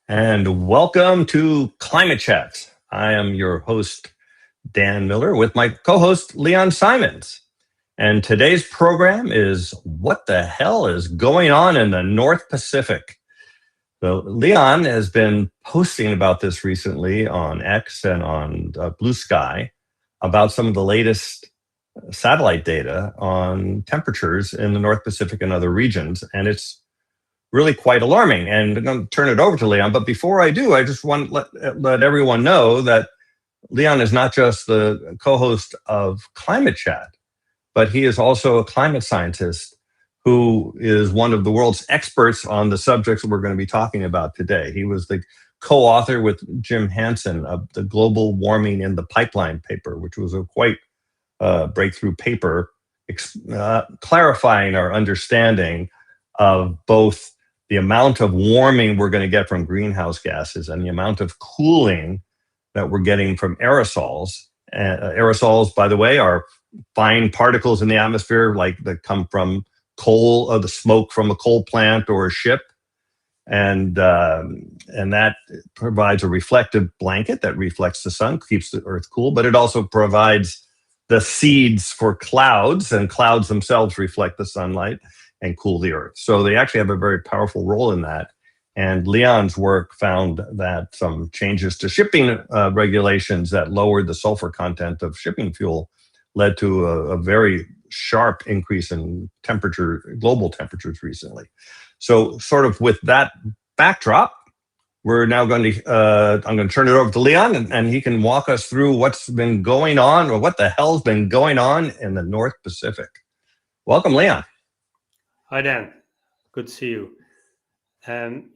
And welcome to Climate Chat. I am your host, Dan Miller, with my co-host, Leon Simons. And today's program is What the Hell is Going On in the North Pacific? So Leon has been posting about this recently on X and on Bluesky about some of the latest satellite data on temperatures in the North Pacific and other regions. And it's really quite alarming. And I'm going to turn it over to Leon. But before I do, I just want to let everyone know that Leon is not just the co-host of Climate Chat, but he is also a climate scientist who is one of the world's experts on the subjects that we're going to be talking about today. He was the co-author with James Hansen of the Global Warming in the Pipeline paper, which was a quite breakthrough paper clarifying our understanding of both the amount of warming we're going to get from greenhouse gases and the amount of cooling that we're getting from aerosols. Aerosols, by the way, are fine particles in the atmosphere, like that come from coal, or the smoke from a coal plant or a ship, and that provides a reflective blanket that reflects the sun, keeps the Earth cool. But it also provides the seeds for clouds, and clouds themselves reflect the sunlight and cool the Earth. So they actually have a very powerful role in that. And Leon's work found that some changes to shipping regulations that lowered the sulfur content of shipping fuel led to a very sharp increase in global temperatures recently. So sort of with that backdrop, we're now going to, I'm going to turn it over to Leon, and he can walk us through what's been going on, or what the hell's been going on in the North Pacific. Welcome, Leon. Hi, Dan. Good to see you.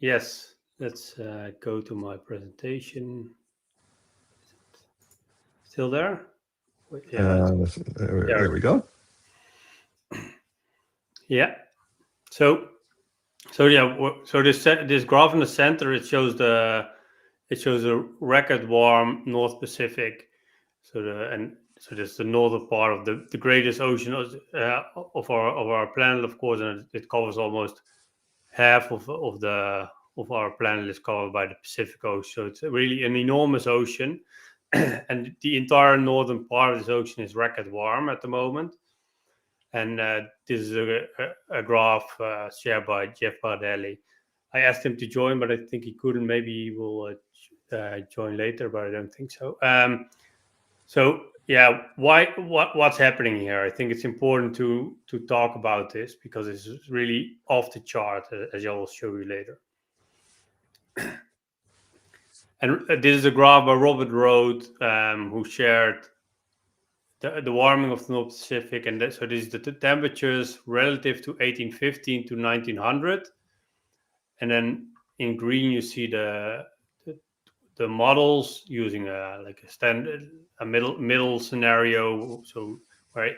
Yes, let's go to my presentation. Still there? Yeah, there we go. Yeah. So this graph in the center, it shows a record warm North Pacific. So this is the northern part of the greatest ocean of our planet, of course, and it covers almost half of our planet is covered by the Pacific Ocean. So it's really an enormous ocean, and the entire northern part of this ocean is record warm at the moment. And this is a graph shared by Jeff Bardelli. I asked him to join, but I think he couldn't. Maybe he will join later, but I don't think so. So yeah, what's happening here? I think it's important to talk about this because it's really off the chart, as I will show you later. And this is a graph by Robert Rode, who shared the warming of the North Pacific, and so this is the temperatures relative to 1815 to 1900, and then in green you see the models using a middle scenario. So right,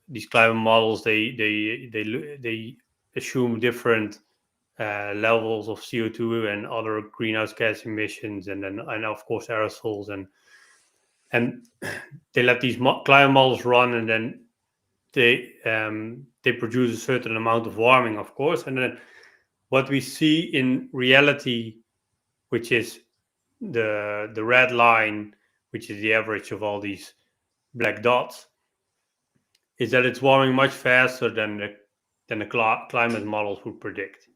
these climate models they assume different levels of CO2 and other greenhouse gas emissions, and of course aerosols, and they let these climate models run, and then they produce a certain amount of warming, of course. And then what we see in reality, which is the red line, which is the average of all these black dots, is that it's warming much faster than the climate models would predict.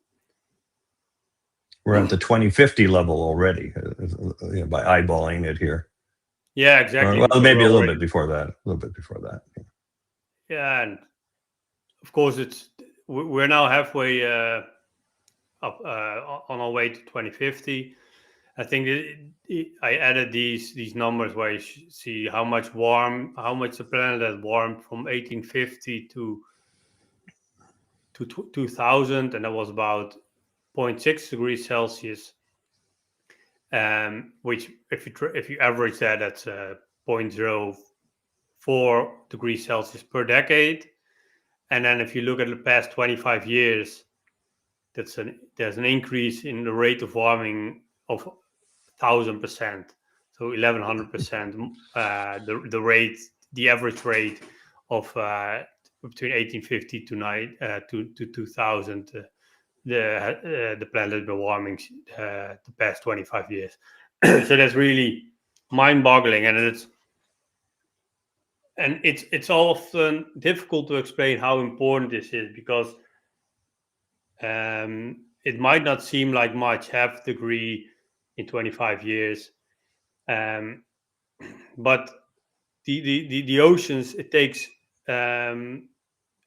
We're at the 2050 level already, by eyeballing it here. Yeah, exactly. Well, maybe a little bit before that. Yeah, and of course we're now halfway up on our way to 2050. I think I added these numbers where you see how much the planet has warmed from 1850 to 2000, and that was about 0.6 degrees Celsius. Which if you average that, that's 0.04 degrees Celsius per decade. And then if you look at the past 25 years, there's an increase in the rate of warming of 1,000%, so 1,100%. The average rate of between 1850 to 2000 the planet has been warming the past 25 years. So that's really mind-boggling, and it's often difficult to explain how important this is, because it might not seem like much, half degree in 25 years, but the oceans, it takes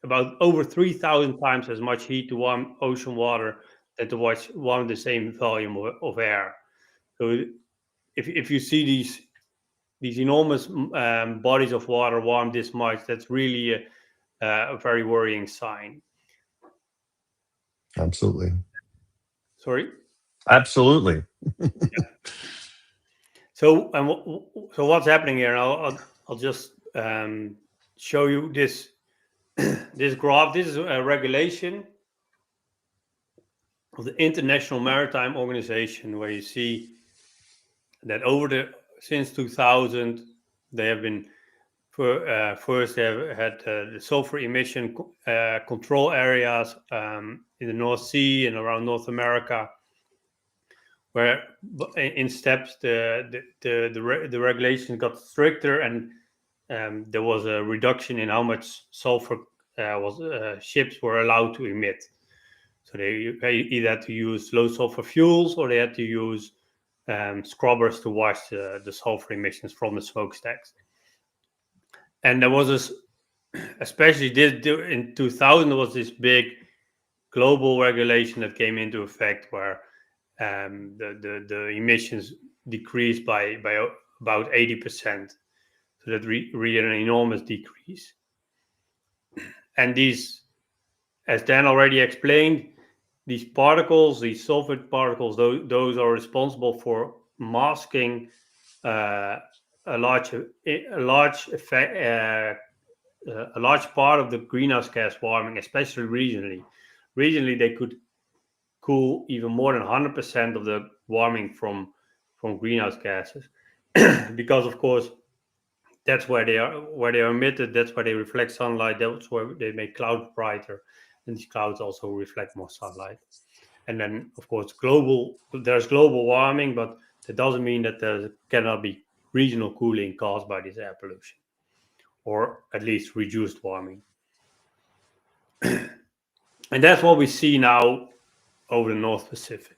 about over 3,000 times as much heat to warm ocean water than to warm the same volume of air. So if you see these enormous bodies of water warm this much, that's really a very worrying sign. Absolutely. Sorry? Absolutely. Yeah. So what's happening here? And I'll just show you this this graph. This is a regulation of the International Maritime Organization, where you see that since 2000 they have been first they have had the sulfur emission control areas in the North Sea and around North America, where in steps the regulations got stricter, and there was a reduction in how much sulfur ships were allowed to emit. So they either had to use low sulfur fuels, or they had to use scrubbers to wash the sulfur emissions from the smokestacks. And there was this, especially in 2000, there was this big global regulation that came into effect, where the emissions decreased by about 80%. So that really an enormous decrease. And these, as Dan already explained, these particles, these sulfate particles, those are responsible for masking a large part of the greenhouse gas warming, especially regionally. Regionally, they could cool even more than 100% of the warming from greenhouse gases, because of course that's where they are emitted. That's where they reflect sunlight. That's where they make clouds brighter, and these clouds also reflect more sunlight. And then, of course, there's global warming, but that doesn't mean that there cannot be regional cooling caused by this air pollution, or at least reduced warming. And that's what we see now over the North Pacific.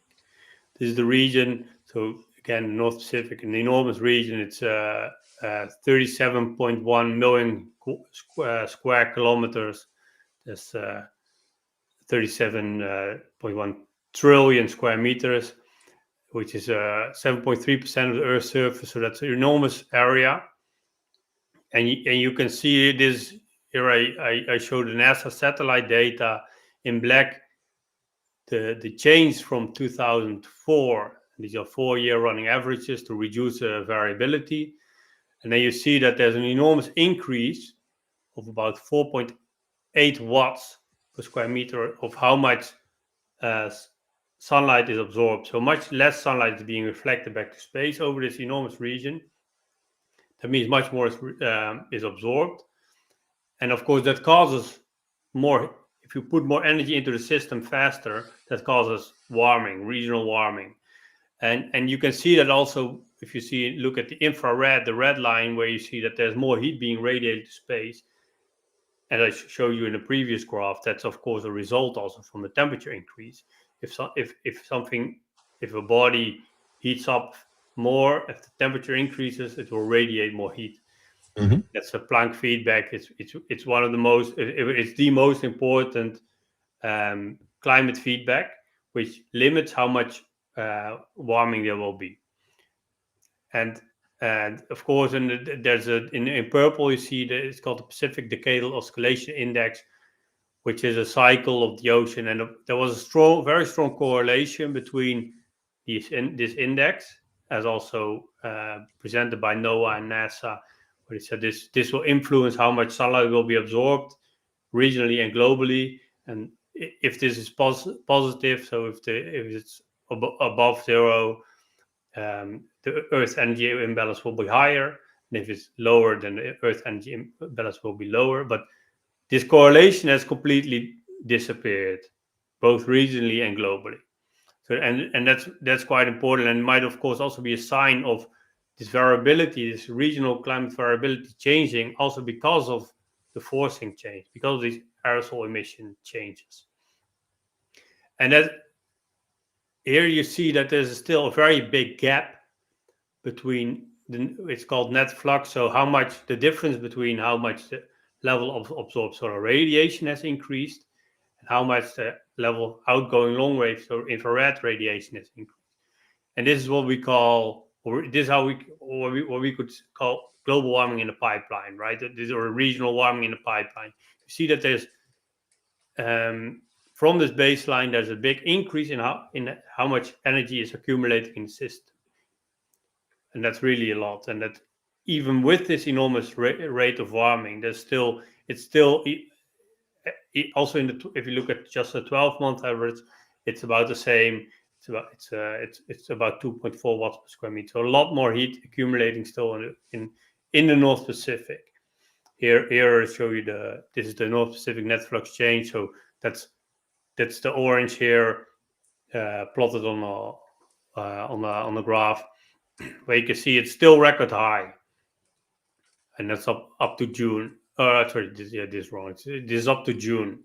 This is the region. So again, the North Pacific, an enormous region. It's 37.1 million square kilometers. That's 37.1 trillion square meters, which is 7.3% of the Earth's surface. So that's an enormous area. And you can see this here. I showed the NASA satellite data in black. The change from 2004. These are 4-year running averages to reduce variability. And then you see that there's an enormous increase of about 4.8 watts per square meter of how much sunlight is absorbed. So much less sunlight is being reflected back to space over this enormous region. That means much more is absorbed. And of course, that causes more. If you put more energy into the system faster, that causes warming, regional warming. And you can see that also if you look at the infrared, the red line, where you see that there's more heat being radiated to space. And I showed you in the previous graph, that's of course a result also from the temperature increase. If a body heats up more, if the temperature increases, it will radiate more heat. Mm-hmm. That's a Planck feedback. It's one of the most. It's the most important climate feedback, which limits how much warming there will be. And of course, in purple you see that it's called the Pacific Decadal Oscillation Index, which is a cycle of the ocean. And there was a very strong correlation between this index, as also presented by NOAA and NASA, where they said this will influence how much sunlight will be absorbed regionally and globally. And if this is positive, so if it's above zero, the Earth energy imbalance will be higher. And if it's lower, then the Earth energy imbalance will be lower. But this correlation has completely disappeared both regionally and globally. So, and that's quite important, and might of course also be a sign of this variability, this regional climate variability changing, also because of the forcing change, because of these aerosol emission changes. And that here you see that there's still a very big gap between it's called net flux, so how much the difference between how much the level of absorbed solar radiation has increased and how much the level of outgoing long wave or infrared radiation has increased. And this is what we call, or this is how what we could call global warming in the pipeline, right? This or regional warming in the pipeline. You see that there's from this baseline, there's a big increase in how much energy is accumulating in the system, and that's really a lot. And that even with this enormous rate of warming, it's still also if you look at just a 12-month average, it's about the same. It's about 2.4 watts per square meter. So a lot more heat accumulating still in the North Pacific. Here I show you this is the North Pacific net flux change. So that's the orange here plotted on the graph, where you can see it's still record high, and that's up to June. Sorry, this is wrong. This is up to June,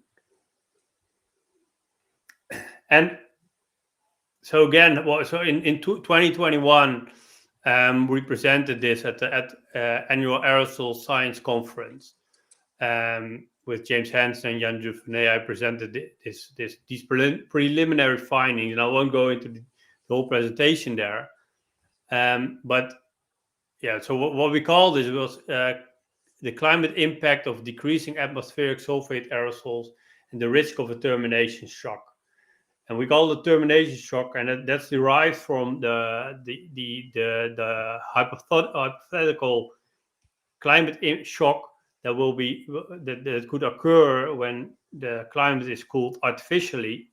and so again, so in 2021, we presented this at the annual Aerosol Science Conference with James Hansen and Jan Duvernay. I presented these preliminary findings, and I won't go into the whole presentation there. But yeah, so what we called this was the climate impact of decreasing atmospheric sulfate aerosols and the risk of a termination shock. And we call it termination shock, and that's derived from the hypothetical climate shock that could occur when the climate is cooled artificially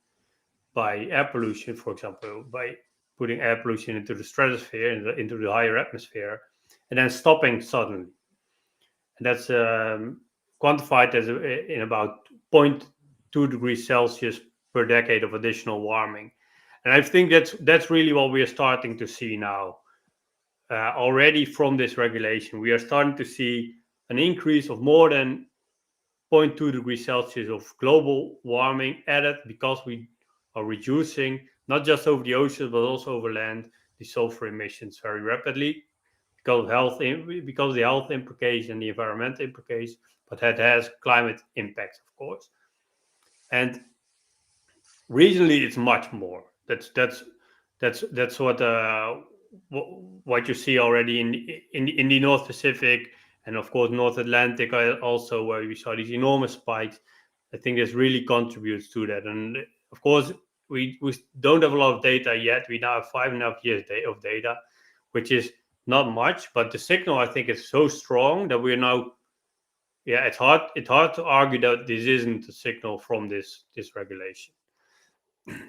by air pollution, for example, by putting air pollution into the stratosphere, into the higher atmosphere, and then stopping suddenly. And that's quantified as in about 0.2 degrees Celsius per decade of additional warming. And I think that's really what we are starting to see now. Already from this regulation, we are starting to see an increase of more than 0.2 degrees Celsius of global warming added because we are reducing, not just over the ocean, but also over land, the sulfur emissions very rapidly because of the health implication, the environmental implications, but that has climate impacts, of course. And regionally, it's much more. That's what you see already in the North Pacific, and of course North Atlantic also, where we saw these enormous spikes. I think this really contributes to that. And of course, we don't have a lot of data yet. We now have 5.5 years of data, which is not much, but the signal, I think, is so strong that we're now, it's hard to argue that this isn't a signal from this regulation.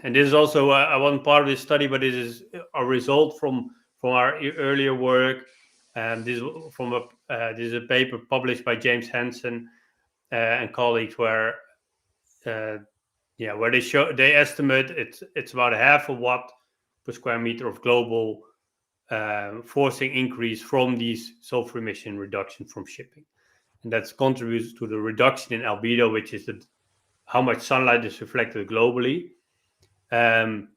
And this is also I wasn't part of this study, but this is a result from our earlier work. And this is a paper published by James Hansen and colleagues, where they estimate it's about 0.5 watt per square meter of global forcing increase from these sulfur emission reduction from shipping, and that contributes to the reduction in albedo, which is how much sunlight is reflected globally. And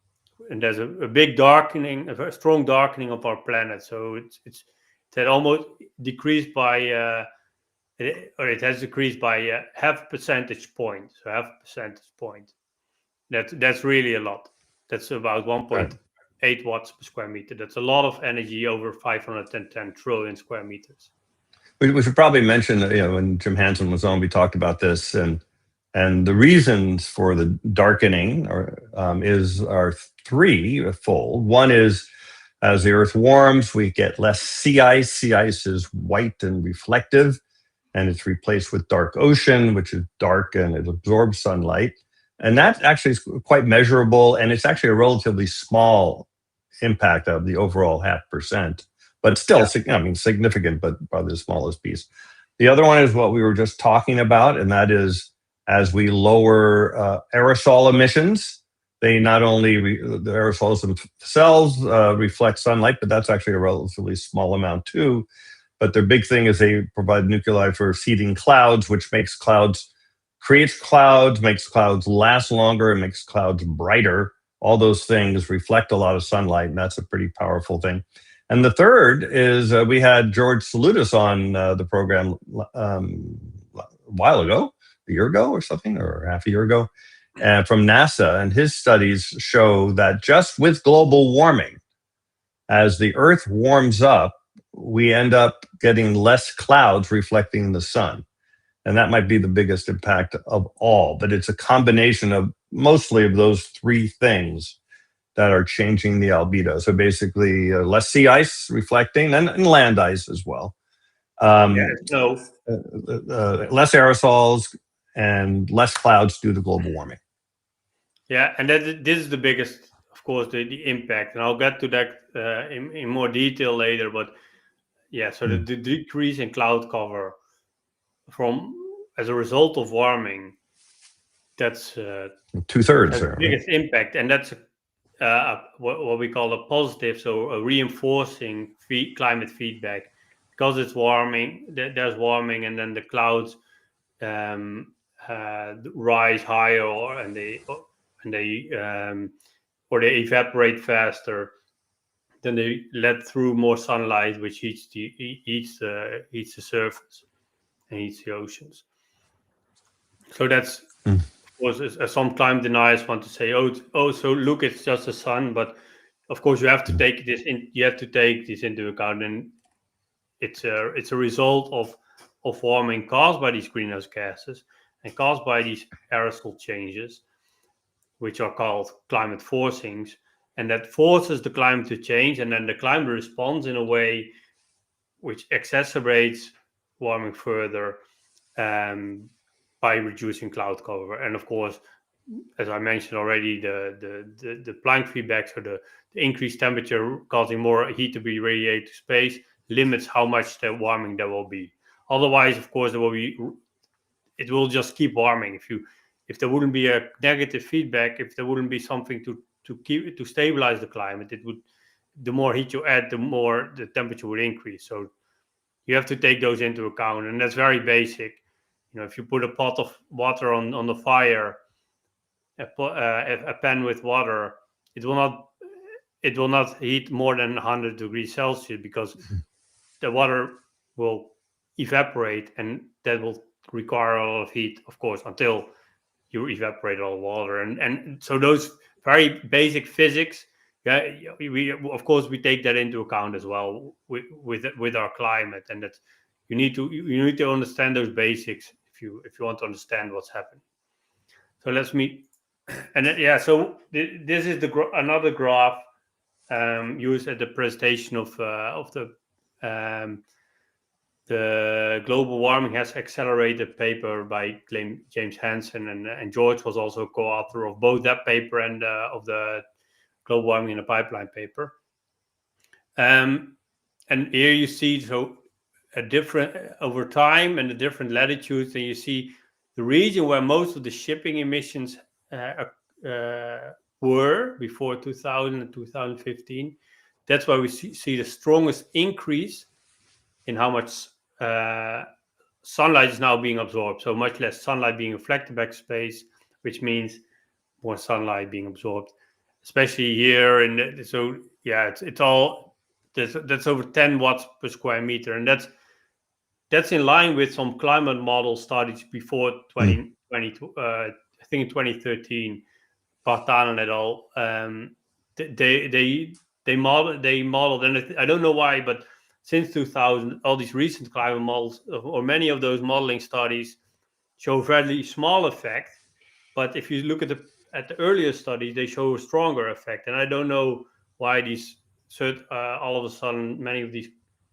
there's a big darkening, a very strong darkening of our planet. So it's that almost decreased by, it has decreased by 0.5 percentage point. So 0.5 percentage point. That's really a lot. That's about 1.8 watts per square meter. That's a lot of energy over 510 trillion square meters. We should probably mention that, when Jim Hansen was on, we talked about this, and the reasons for the darkening are threefold. One is, as the Earth warms, we get less sea ice. Sea ice is white and reflective, and it's replaced with dark ocean, which is dark and it absorbs sunlight. And that actually is quite measurable, and it's actually a relatively small impact of the overall 0.5%, but still significant, but probably the smallest piece. The other one is what we were just talking about, and that is, as we lower aerosol emissions. They not only, the aerosols themselves reflect sunlight, but that's actually a relatively small amount too. But their big thing is they provide nuclei for seeding clouds, which creates clouds, makes clouds last longer, and makes clouds brighter. All those things reflect a lot of sunlight, and that's a pretty powerful thing. And the third is we had George Salutis on the program a while ago, a year ago or something, or half a year ago, from NASA. And his studies show that just with global warming, as the Earth warms up, we end up getting less clouds reflecting the sun. And that might be the biggest impact of all. But it's a combination of mostly of those three things that are changing the albedo. So basically, less sea ice reflecting, and land ice as well. Less aerosols and less clouds due to global warming. Yeah, and this is the biggest, of course, the impact. And I'll get to that in more detail later. But yeah, so the decrease in cloud cover as a result of warming, that's 2/3 the biggest impact, and that's what we call a positive, so a reinforcing climate feedback, because it's warming. There's warming, and then the clouds rise higher, and they evaporate faster. Then they let through more sunlight, which heats the surface and heats the oceans. So that's, of course, as some climate deniers want to say, so look, it's just the sun. But of course, you have to take this into account, and it's a result of warming caused by these greenhouse gases and caused by these aerosol changes, which are called climate forcings, and that forces the climate to change, and then the climate responds in a way which exacerbates warming further by reducing cloud cover. And of course, as I mentioned already, the Planck feedback, so the increased temperature causing more heat to be radiated to space, limits how much the warming there will be. Otherwise, of course, it will just keep warming. If there wouldn't be a negative feedback, if there wouldn't be something to stabilize the climate, the more heat you add, the more the temperature would increase. So you have to take those into account, and that's very basic. If you put a pot of water on the fire, a pan with water, it will not heat more than 100 degrees Celsius, because the water will evaporate, and that will require a lot of heat, of course, until you evaporate all the water. And so those very basic physics, we take that into account as well with our climate, and that you need to understand those basics if you want to understand what's happening. So let's meet. And so this is another graph used at the presentation of the global warming has accelerated paper by James Hansen, and George was also co-author of both that paper and of the global warming in the pipeline paper. And here you see a different over time and the different latitudes, and you see the region where most of the shipping emissions were before 2000 and 2015. That's why we see the strongest increase in how much sunlight is now being absorbed. So much less sunlight being reflected back to space, which means more sunlight being absorbed, especially here. And so it's all that's over 10 watts per square meter, and that's in line with some climate model studies before 2020. I think in 2013, Partan et al. They modeled, and I don't know why, but since 2000, all these recent climate models, or many of those modeling studies, show very small effect. But if you look at the earlier studies, they show a stronger effect. And I don't know why all of a sudden many of these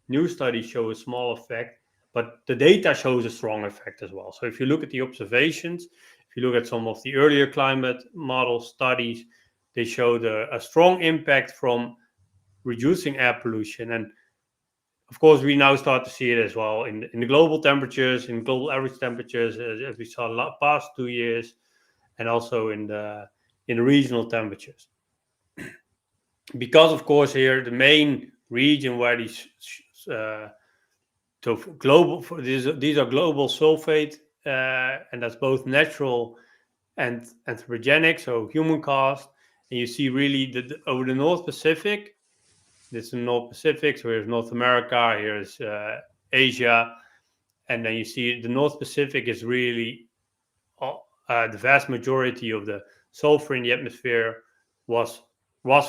new studies show a small effect, but the data shows a strong effect as well. So if you look at the observations, if you look at some of the earlier climate model studies, they showed a strong impact from reducing air pollution. And of course, we now start to see it as well in the global temperatures, in global average temperatures, as we saw the past 2 years, and also in the regional temperatures. Because, of course, here the main region where these these are global sulfate, and that's both natural and anthropogenic, so human caused. And you see really over the North Pacific. This is the North Pacific, so here's North America, here's Asia, and then you see the North Pacific is really the vast majority of the sulfur in the atmosphere was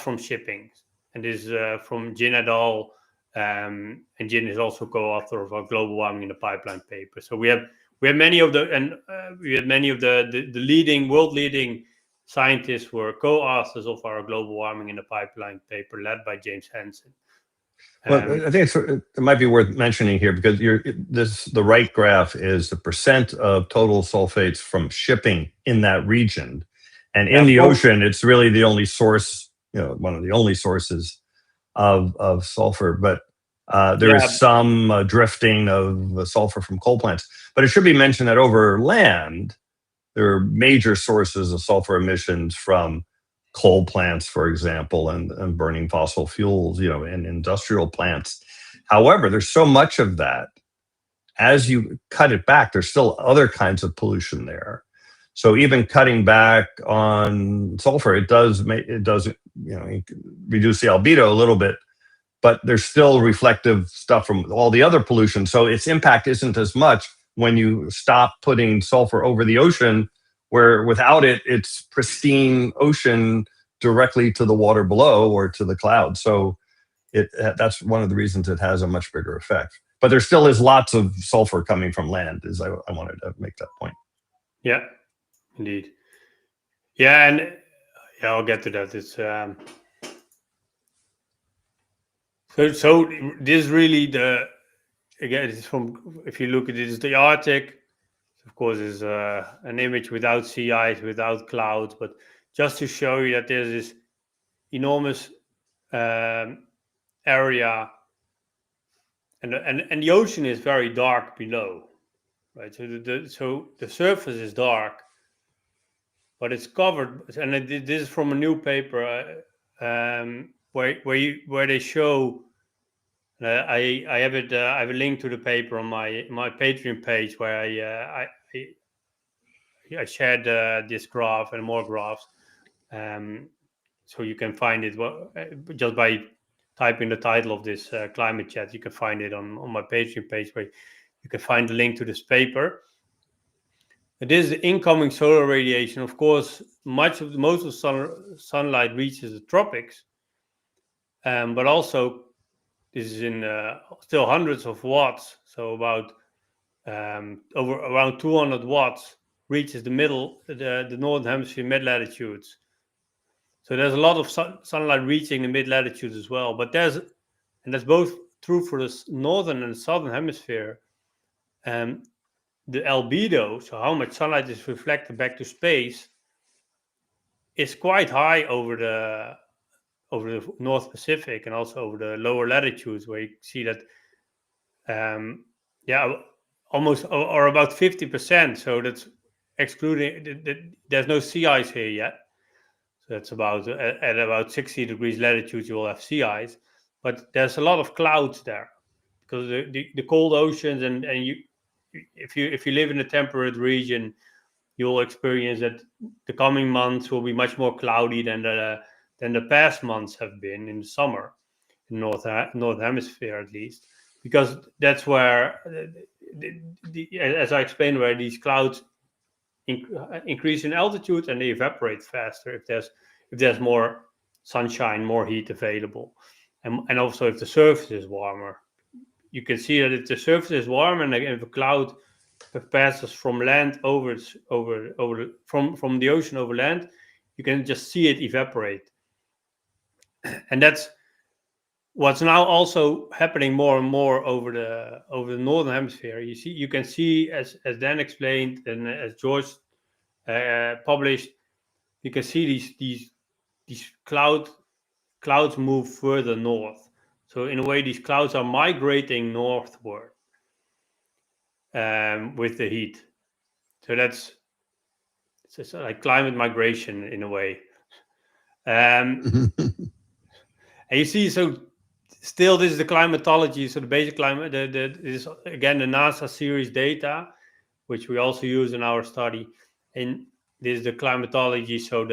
from shipping, and this is from Jin et al. And Jin is also co-author of our Global Warming in the Pipeline paper. So we have many of the world leading scientists were co-authors of our Global Warming in the Pipeline paper, led by James Hansen. Well, I think it might be worth mentioning here, because the right graph is the percent of total sulfates from shipping in that region, and in the ocean, it's really the only source, one of the only sources of sulfur. But there is some drifting of sulfur from coal plants. But it should be mentioned that over land, there are major sources of sulfur emissions from coal plants, for example, and burning fossil fuels, in industrial plants. However, there's so much of that. As you cut it back, there's still other kinds of pollution there. So even cutting back on sulfur, it does reduce the albedo a little bit, but there's still reflective stuff from all the other pollution. So its impact isn't as much when you stop putting sulfur over the ocean, where without it, it's pristine ocean directly to the water below or to the clouds. So that's one of the reasons it has a much bigger effect. But there still is lots of sulfur coming from land, I wanted to make that point. Yeah, indeed. Yeah, and I'll get to that. It's so this is really it's from, if you look at it, it's the Arctic. Of course, is an image without sea ice, without clouds, but just to show you that there's this enormous area, and the ocean is very dark below, right? So the surface is dark, but it's covered. And this is from a new paper where they show. I have it. I have a link to the paper on my Patreon page, where I shared this graph and more graphs, so you can find it just by typing the title of this climate chat. You can find it on my Patreon page, where you can find the link to this paper. This is the incoming solar radiation. Of course, most of sunlight reaches the tropics, but also this is in still hundreds of watts. So about around 200 watts reaches the northern hemisphere mid-latitudes. So there's a lot of sunlight reaching the mid-latitudes as well. But that's both true for the northern and southern hemisphere. The albedo, so how much sunlight is reflected back to space, is quite high over the North Pacific and also over the lower latitudes, where you see that almost or about 50%. So that's excluding there's no sea ice here yet. So that's about at about 60 degrees latitude you will have sea ice, but there's a lot of clouds there because the cold oceans, and if you live in a temperate region, you'll experience that the coming months will be much more cloudy than the past months have been in the summer, in north hemisphere at least, because that's where as I explained, where these clouds increase in altitude and they evaporate faster if there's more sunshine, more heat available, and also if the surface is warmer. You can see that if the surface is warm and if a cloud passes from land over from the ocean over land, you can just see it evaporate. And that's what's now also happening more and more over the northern hemisphere. You can see, as Dan explained and as George published, you can see these clouds move further north. So in a way, these clouds are migrating northward with the heat. So it's like climate migration in a way. And you see, so still, this is the climatology. So the basic climate, this is again the NASA series data, which we also use in our study. And this is the climatology. So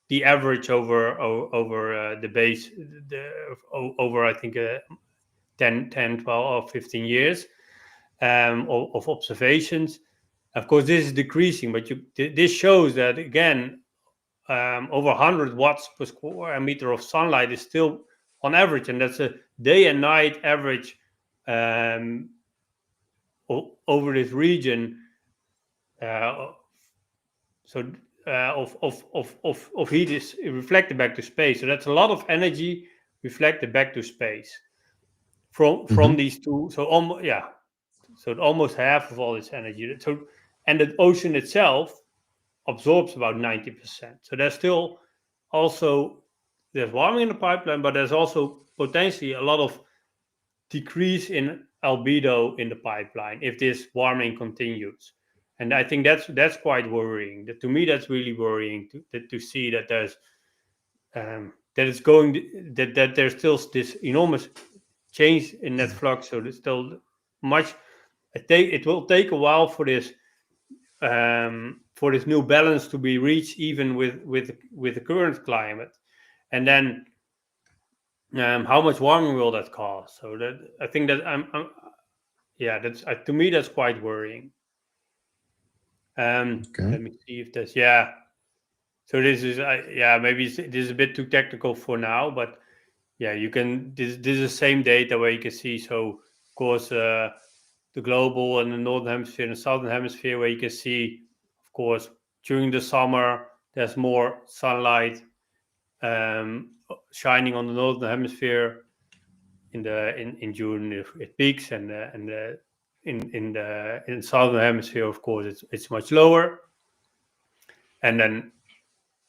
the average over the base, over I think 10, 12 or 15 years of observations. Of course, this is decreasing, but this shows that again, over 100 watts per square meter of sunlight is still on average, and that's a day and night average over this region. Of heat is reflected back to space. So that's a lot of energy reflected back to space from these two. So almost half of all this energy. So, and the ocean itself absorbs about 90%. So there's still there's warming in the pipeline, but there's also potentially a lot of decrease in albedo in the pipeline if this warming continues. And I think that's quite worrying. To me, that's really worrying to see that there's that there's still this enormous change in net flux. So there's still much. It will take a while for this new balance to be reached, even with the current climate. And then how much warming will that cause? So that I think that that's to me that's quite worrying. Let me see if there's So this is maybe this is a bit too technical for now, but you can this is the same data where you can see. So of course the global and the northern hemisphere and the southern hemisphere, where you can see, of course, during the summer there's more sunlight shining on the northern hemisphere. In June it peaks, and in the southern hemisphere, of course, it's much lower. And then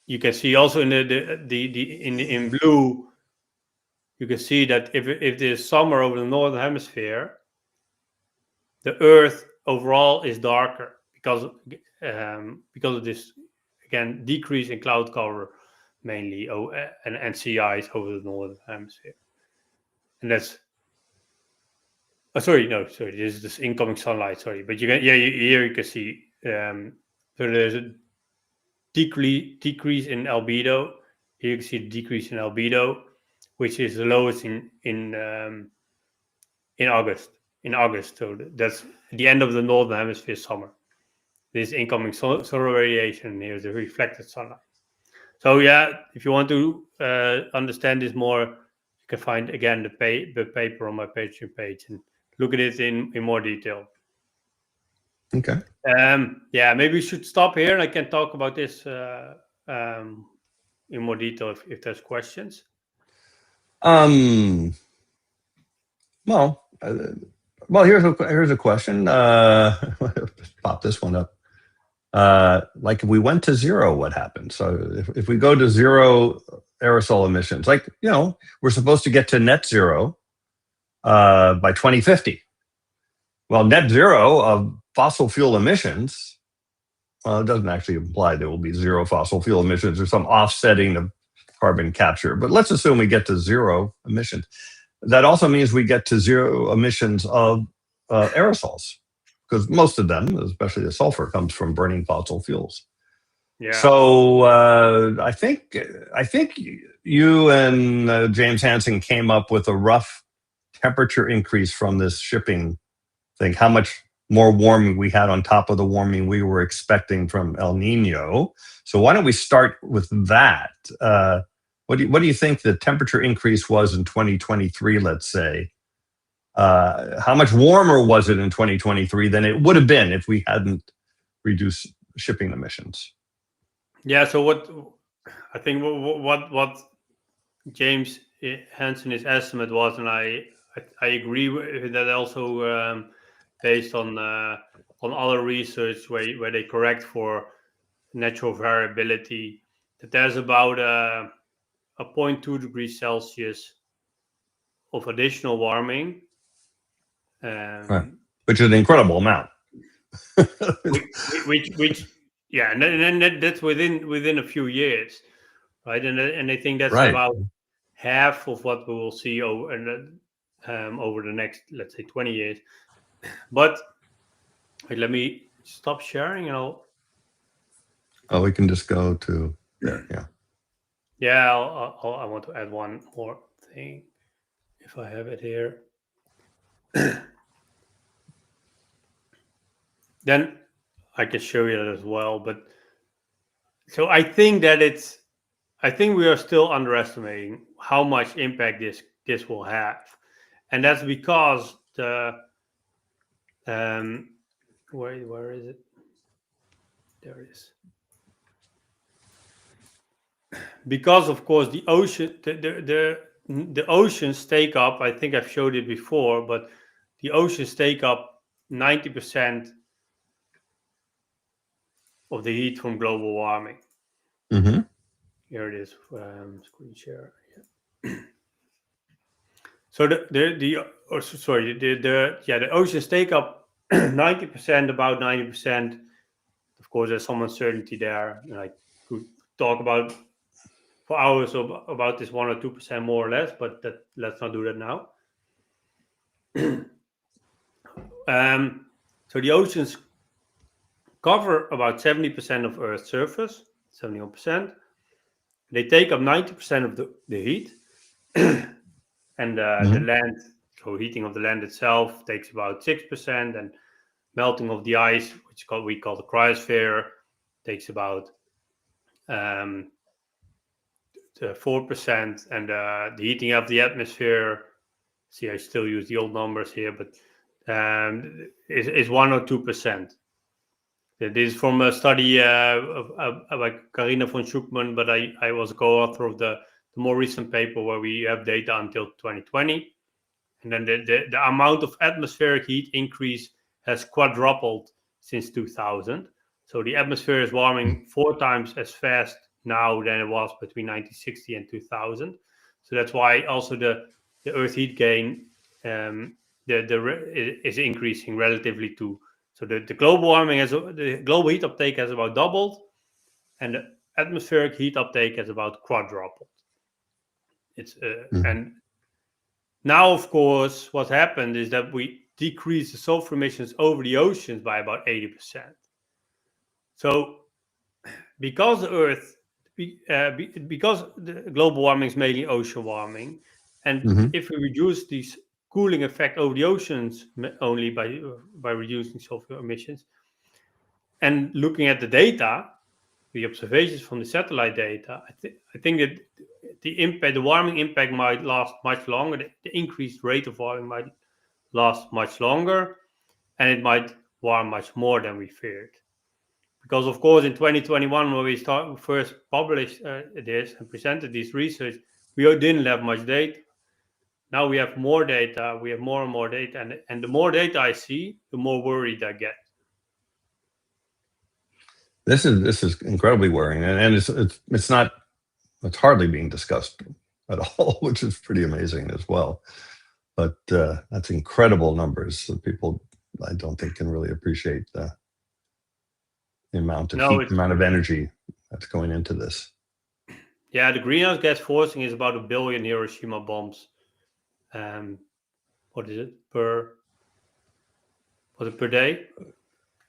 you can see also in blue, you can see that if there's summer over the northern hemisphere, the Earth overall is darker because of this, again, decrease in cloud cover mainly, and sea ice over the northern hemisphere. And that's this is this incoming sunlight. Sorry, but here you can see so there's a decrease in albedo. Here you can see the decrease in albedo, which is the lowest in August. So that's the end of the northern hemisphere summer. This incoming solar radiation, and here's the reflected sunlight. So if you want to understand this more, you can find again the paper on my Patreon page and look at it in more detail. Okay. Maybe we should stop here, and I can talk about this in more detail if there's questions. Well, here's a question. Pop this one up. Like if we went to zero, what happens? So if we go to zero aerosol emissions, we're supposed to get to net zero by 2050. Well, net zero of fossil fuel emissions, it doesn't actually imply there will be zero fossil fuel emissions or some offsetting of carbon capture. But let's assume we get to zero emissions. That also means we get to zero emissions of aerosols, because most of them, especially the sulfur, comes from burning fossil fuels. Yeah. So I think you and James Hansen came up with a rough temperature increase from this shipping thing, how much more warming we had on top of the warming we were expecting from El Nino. So why don't we start with that? What do you think the temperature increase was in 2023, let's say? How much warmer was it in 2023 than it would have been if we hadn't reduced shipping emissions? Yeah, so what James Hansen, his estimate was, and I agree with that also, based on other research where they correct for natural variability, that there's about a 0.2 degrees Celsius of additional warming. Right. Which is an incredible amount. which yeah, and then that's within a few years, right? And I think that's Right. about half of what we will see over the next, let's say, 20 years. But wait, let me stop sharing and I'll. Oh, we can just go to there. Yeah. Yeah, I want to add one more thing if I have it here. Then I can show you that as well. But so I think we are still underestimating how much impact this will have, and that's because the where is it? There it is. Because of course the ocean, the oceans take up. I think I've showed it before, but the oceans take up 90% of the heat from global warming. Mm-hmm. Here it is. Screen share. Yeah. So the oceans take up 90%, about 90%. Of course, there's some uncertainty there, and I could talk about for hours about this 1 or 2% more or less, but let's not do that now. So the oceans cover about 70% of Earth's surface, 71%. They take up 90% of the heat, and the land, so heating of the land itself takes about 6%, and melting of the ice, which we call the cryosphere, takes about 4%, and the heating of the atmosphere, see, I still use the old numbers here, but is 1 or 2%. This is from a study by Carina von Schuckmann, but I was a co-author of the more recent paper where we have data until 2020. And then the amount of atmospheric heat increase has quadrupled since 2000. So the atmosphere is warming 4 times as fast now than it was between 1960 and 2000. So that's why also the Earth heat gain is increasing relatively to. So the global warming the global heat uptake has about doubled, and the atmospheric heat uptake has about quadrupled. It's and now, of course, what happened is that we decreased the sulfur emissions over the oceans by about 80%. So, because the Earth, because the global warming is mainly ocean warming, and if we reduce these cooling effect over the oceans only by reducing sulfur emissions, and looking at the data, the observations from the satellite data, I think that the warming impact might last much longer. The increased rate of warming might last much longer, and it might warm much more than we feared. Because of course, in 2021, when we first published this and presented this research, we didn't have much data. Now we have more data. We have more and more data, and the more data I see, the more worried I get. This is incredibly worrying, and it's hardly being discussed at all, which is pretty amazing as well. But that's incredible numbers that people, I don't think, can really appreciate the amount of heat, the amount of energy that's going into this. Yeah, the greenhouse gas forcing is about 1 billion Hiroshima bombs. What is it per day?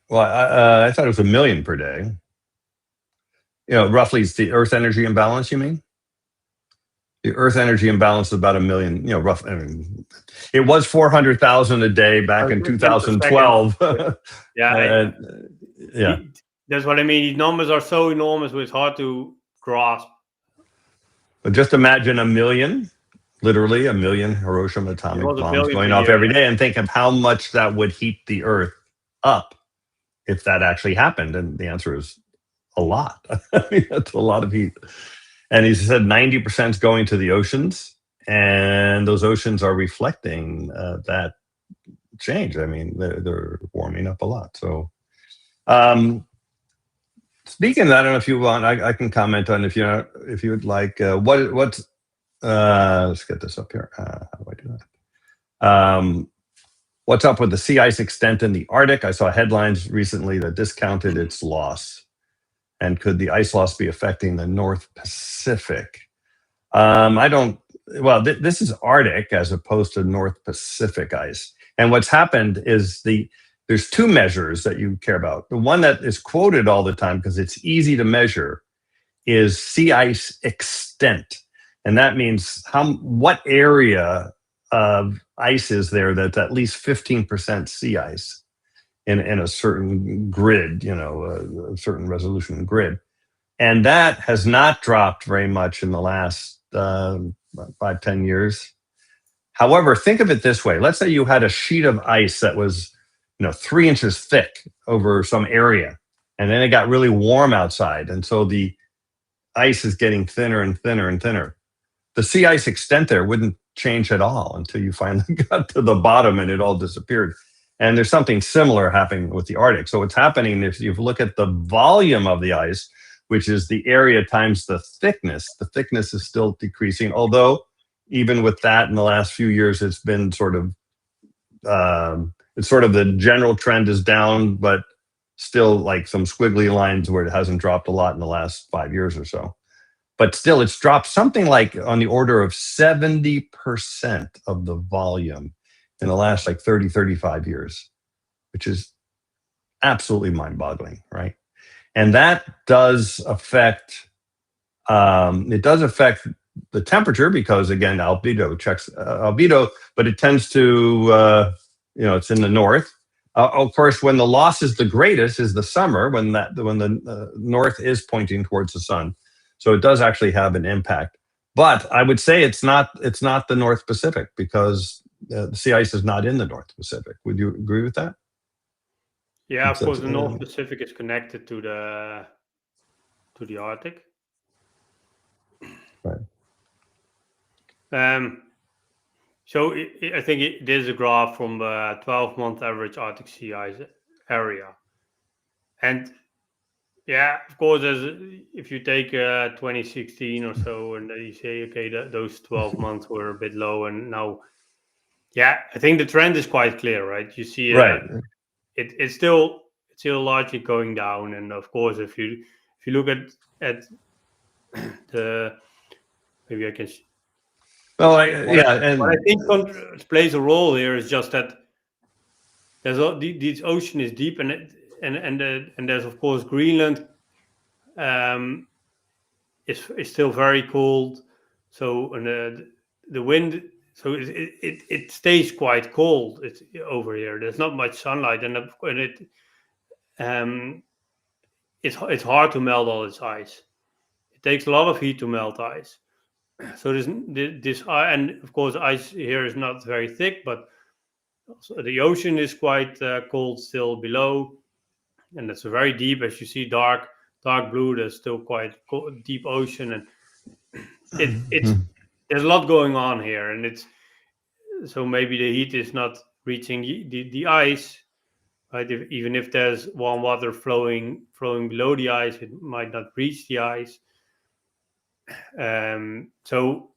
Well, I thought it was 1 million per day. Roughly, it's the Earth energy imbalance, you mean? The Earth energy imbalance is about 1 million, roughly. I mean, it was 400,000 a day back in 2012. Yeah. That's what I mean. These numbers are so enormous, it's hard to grasp. But just imagine 1 million, literally 1 million Hiroshima atomic bombs going off every day, and think of how much that would heat the Earth up if that actually happened. And the answer is a lot. I mean, that's a lot of heat. And he said 90% is going to the oceans, and those oceans are reflecting that change. I mean, they're warming up a lot. So, speaking of that, I don't know if you want, I can comment on if you would like. What's let's get this up here. How do I do that? What's up with the sea ice extent in the Arctic? I saw headlines recently that discounted its loss. And could the ice loss be affecting the North Pacific? I don't, well, this is Arctic as opposed to North Pacific ice. And what's happened is there's two measures that you care about. The one that is quoted all the time because it's easy to measure is sea ice extent. And that means what area of ice is there that's at least 15% sea ice in a certain grid, a certain resolution grid. And that has not dropped very much in the last 5-10 years. However, think of it this way. Let's say you had a sheet of ice that was 3 inches thick over some area, and then it got really warm outside. And so the ice is getting thinner and thinner and thinner. The sea ice extent there wouldn't change at all until you finally got to the bottom and it all disappeared. And there's something similar happening with the Arctic. So what's happening, if you look at the volume of the ice, which is the area times the thickness is still decreasing. Although even with that in the last few years, it's been the general trend is down, but still like some squiggly lines where it hasn't dropped a lot in the last 5 years or so. But still, it's dropped something like on the order of 70% of the volume in the last 30, 35 years, which is absolutely mind-boggling, right? And that does affect, the temperature because, again, albedo checks albedo, but it tends to, it's in the north. Of course, when the loss is the greatest is the summer, when the north is pointing towards the sun. So it does actually have an impact. But I would say it's not the North Pacific because the sea ice is not in the North Pacific. Would you agree with that? Yeah, of course, the North Pacific is connected to the Arctic. Right. So I think there's a graph from the 12-month average Arctic sea ice area, and yeah, of course, if you take 2016 or so, and you say, okay, those 12 months were a bit low, and now, yeah, I think the trend is quite clear, right? You see, right. It's still largely going down, and of course, if you look at the, maybe I can. Well, what I think plays a role here is just that this ocean is deep, and there's of course Greenland is still very cold, so and the wind, so it stays quite cold. It's over here. There's not much sunlight, and it's hard to melt all this ice. It takes a lot of heat to melt ice. So this and of course ice here is not very thick, but the ocean is quite cold still below, and it's very deep. As you see, dark blue. There's still quite deep ocean, and it's there's a lot going on here, and it's so maybe the heat is not reaching the ice, right? Even if there's warm water flowing below the ice, it might not reach the ice. So,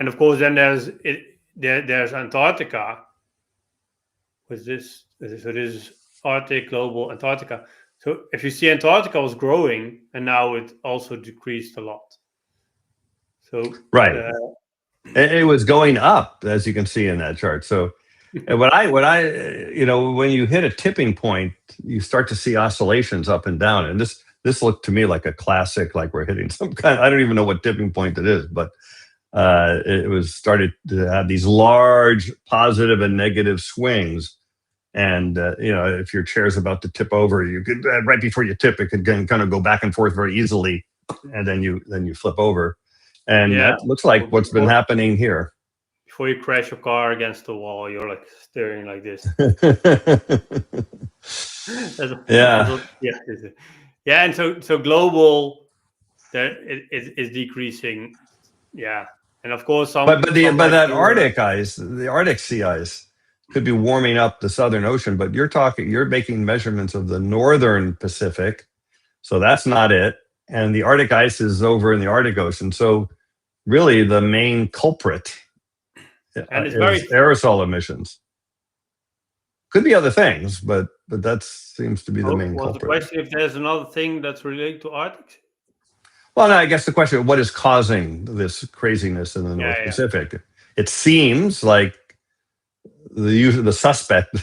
and of course, then there's Antarctica. With this, so this is Arctic, global, Antarctica. So if you see, Antarctica was growing, and now it also decreased a lot. So right, it was going up, as you can see in that chart. So when you hit a tipping point, you start to see oscillations up and down, and this looked to me like a classic, like we're hitting some kind. I don't even know what tipping point it is, but it was started to have these large positive and negative swings. And if your chair's about to tip over, you could right before you tip, it could kind of go back and forth very easily, and then you flip over. And that looks like what's been happening here. Before you crash your car against the wall, you're like steering like this. Yeah, and so global, there is decreasing. Yeah, and of course, but that Arctic ice, the Arctic sea ice, could be warming up the Southern Ocean. But you're making measurements of the Northern Pacific, so that's not it. And the Arctic ice is over in the Arctic Ocean. So really the main culprit And it's is aerosol emissions. Could be other things, but that seems to be the main was the culprit. question if there's another thing that's related to Arctic? Well, no, I guess the question, what is causing this craziness in the North Pacific? It seems like the suspect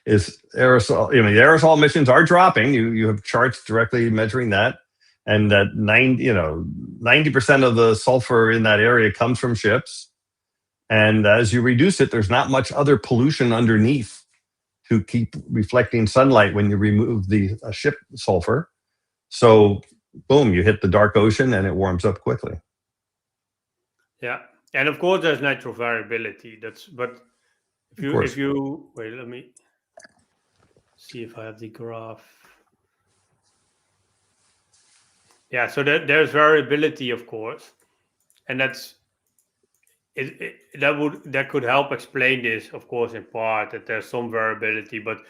is aerosol. The aerosol emissions are dropping. You have charts directly measuring that, and that 90% of the sulfur in that area comes from ships. And as you reduce it, there's not much other pollution underneath to keep reflecting sunlight when you remove the ship sulfur. So, boom, you hit the dark ocean and it warms up quickly. Yeah, and of course there's natural variability. But if you wait, let me see if I have the graph. Yeah, so there's variability, of course, and that could help explain this, of course, in part that there's some variability. But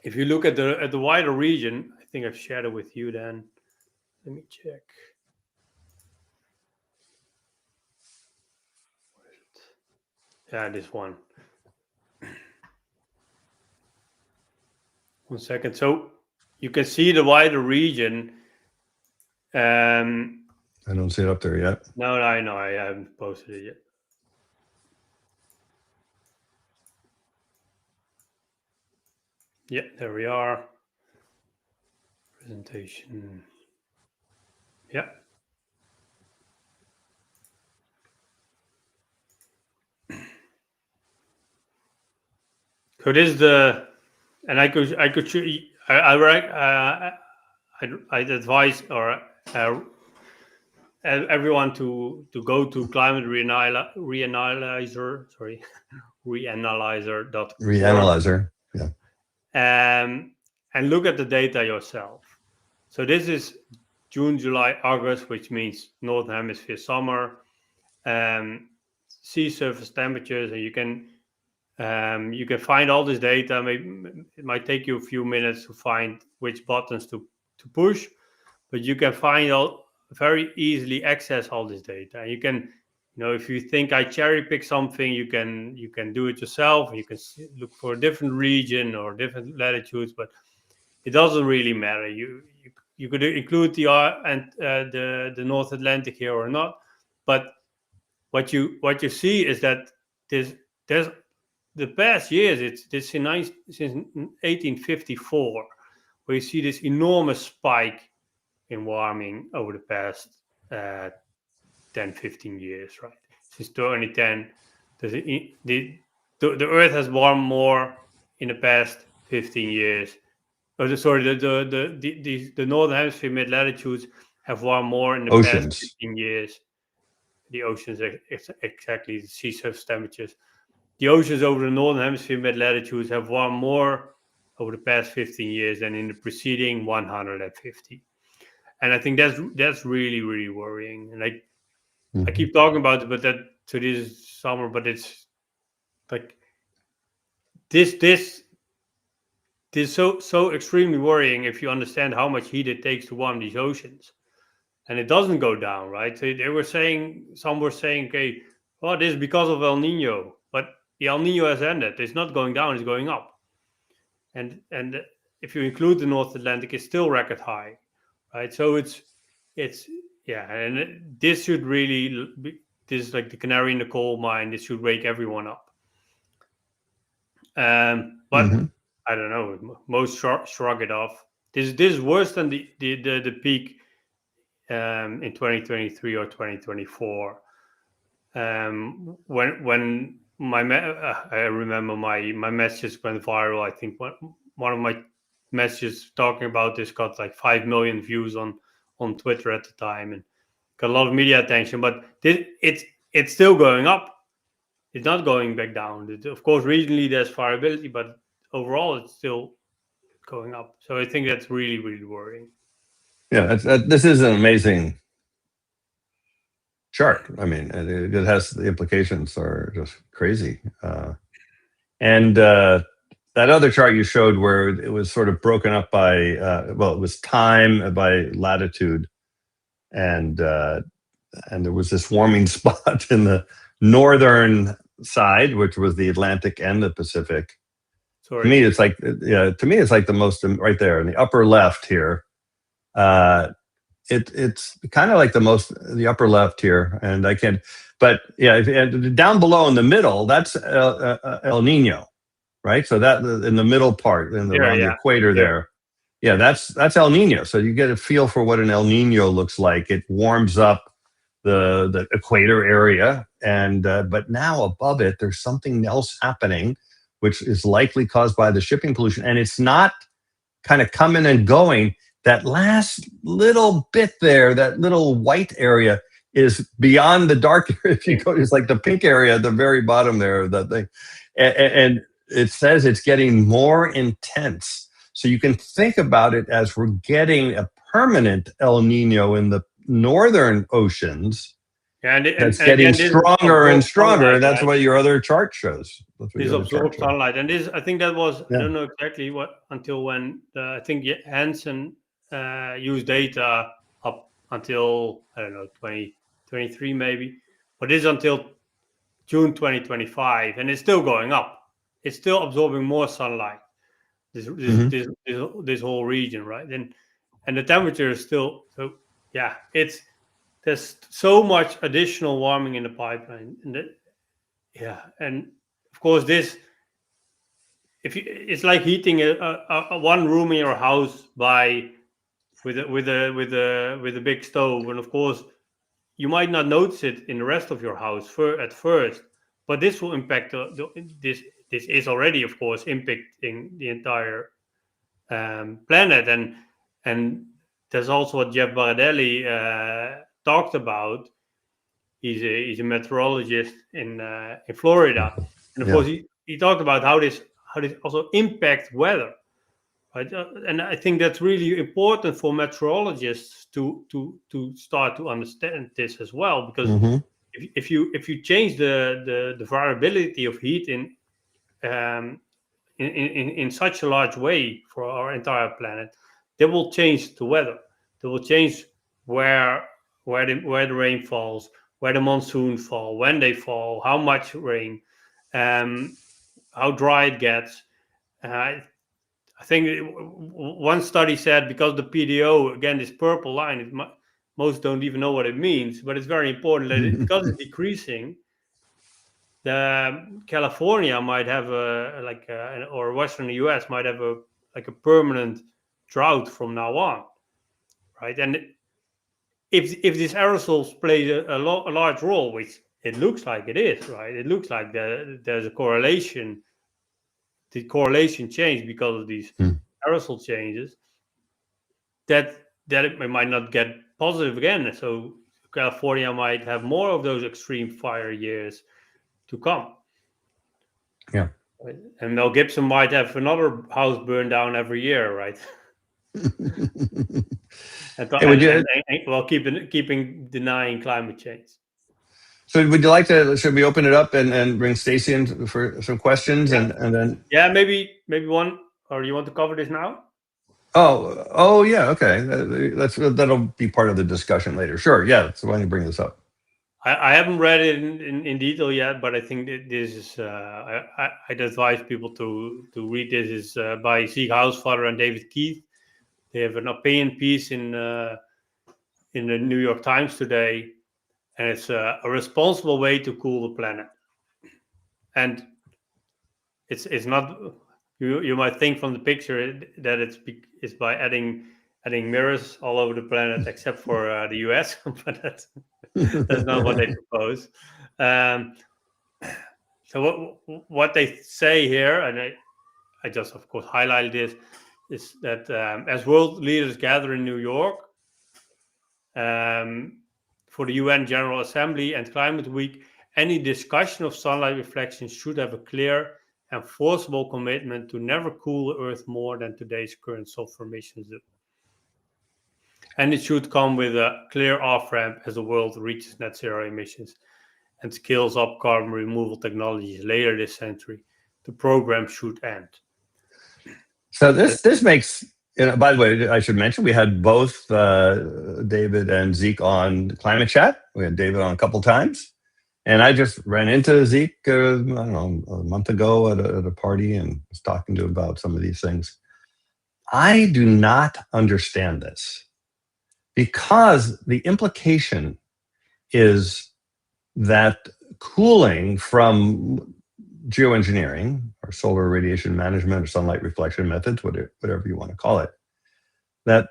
if you look at the wider region, I think I've shared it with you. Then let me check. Yeah, this one. 1 second. So you can see the wider region. I don't see it up there yet. No, I know. I haven't posted it yet. Yeah, there we are. Presentation. Yeah. So this is and I'd advise everyone to go to climate reanalyzer. Sorry, reanalyzer.org. Reanalyzer, yeah. And look at the data yourself. So this is June, July, August, which means Northern Hemisphere summer. Sea surface temperatures, and you can find all this data. Maybe it might take you a few minutes to find which buttons to push, but you can very easily access all this data. And you can, if you think I cherry pick something, you can do it yourself. You can look for a different region or different latitudes, but it doesn't really matter. You could include the North Atlantic here or not, but what you see is that there's the past years, it's since 1854, where you see this enormous spike in warming over the past 10, 15 years, right? Since 2010, the Earth has warmed more in the past 15 years. The Northern Hemisphere mid-latitudes have warmed more in the past 15 years. The oceans, exactly, the sea surface temperatures. The oceans over the Northern Hemisphere mid-latitudes have warmed more over the past 15 years than in the preceding 150. And I think that's really, really worrying. And I keep talking about it, but this summer, but it's like this is so extremely worrying if you understand how much heat it takes to warm these oceans. And it doesn't go down, right? So some were saying, okay, well, this is because of El Nino, but the El Nino has ended. It's not going down, it's going up. And if you include the North Atlantic, it's still record high, right? So it's and this should really this is like the canary in the coal mine. This should wake everyone up. But I don't know. Most shrug it off. This is worse than the peak in 2023 or 2024. When I remember my messages went viral. I think one of my messages talking about this got like 5 million views on Twitter at the time and got a lot of media attention. But it's still going up. It's not going back down. Of course, regionally there's variability, but overall it's still going up. So I think that's really, really worrying. Yeah, this is an amazing chart. I mean, it has the implications are just crazy. And that other chart you showed where it was sort of broken up by, it was time by latitude. And there was this warming spot in the northern side, which was the Atlantic and the Pacific. Sorry. To me, it's like the most right there in the upper left here. It's kind of like the upper left here, and I can't. But yeah, down below in the middle, that's El Nino, right? So that in the middle part, around the equator there. Yeah, that's El Nino. So you get a feel for what an El Nino looks like. It warms up the equator area, and but now above it, there's something else happening, which is likely caused by the shipping pollution, and it's not kind of coming and going. That last little bit there, that little white area, is beyond the dark area. If you go, it's like the pink area at the very bottom there of that thing, and it says it's getting more intense. So you can think about it as we're getting a permanent El Nino in the northern oceans. That's getting stronger and stronger. And that's what your other chart shows. This absorbed sunlight. And this, I think that was, I don't know exactly until when, I think Hansen used data up until, I don't know, 2023 maybe. But this is until June 2025. And it's still going up. It's still absorbing more sunlight. This whole region, right? And the temperature is still, so yeah, there's so much additional warming in the pipeline, and and of course it's like heating a one room in your house with a big stove, and of course you might not notice it in the rest of your house at first, but this will impact this is already, of course, impacting the entire planet, and there's also what Jeff Baradelli talked about. He's a meteorologist in Florida, and of course he talked about how this also impacts weather, right? And I think that's really important for meteorologists to start to understand this as well, because if you change the variability of heat in such a large way for our entire planet, they will change the weather. They will change where the rain falls, where the monsoon fall, when they fall, how much rain, how dry it gets. I think one study said, because the PDO, again, this purple line, most don't even know what it means, but it's very important that because it's decreasing, California might have or Western US might have a permanent drought from now on, right? And if these aerosols play a large role, which it looks like it is, right? It looks like there's a correlation. The correlation changed because of these aerosol changes. That it might not get positive again. So California might have more of those extreme fire years to come. Yeah. And Mel Gibson might have another house burned down every year, right? While keeping denying climate change. So would you like to, should we open it up and bring Stacy in for some questions and then? Yeah, maybe one, or you want to cover this now? Oh yeah, okay. That'll be part of the discussion later. Sure, yeah. So why don't you bring this up? I haven't read it in detail yet, but I think that this is, I'd advise people to read this. Is by Sieg Hausvater and David Keith. They have an opinion piece in the New York Times today, and it's a responsible way to cool the planet. And it's not, you might think from the picture that it's by adding mirrors all over the planet except for the US, but that's not what they propose. So what they say here, and I just of course highlighted this, is that as world leaders gather in New York for the UN General Assembly and Climate Week, any discussion of sunlight reflection should have a clear and forcible commitment to never cool the Earth more than today's current sulfur emissions do. And it should come with a clear off-ramp as the world reaches net zero emissions and scales up carbon removal technologies later this century. The program should end. So this makes by the way, I should mention we had both David and Zeke on Climate Chat. We had David on a couple times. And I just ran into Zeke, I don't know, a month ago at a party and was talking to him about some of these things. I do not understand this because the implication is that cooling from geoengineering or solar radiation management or sunlight reflection methods, whatever you want to call it, that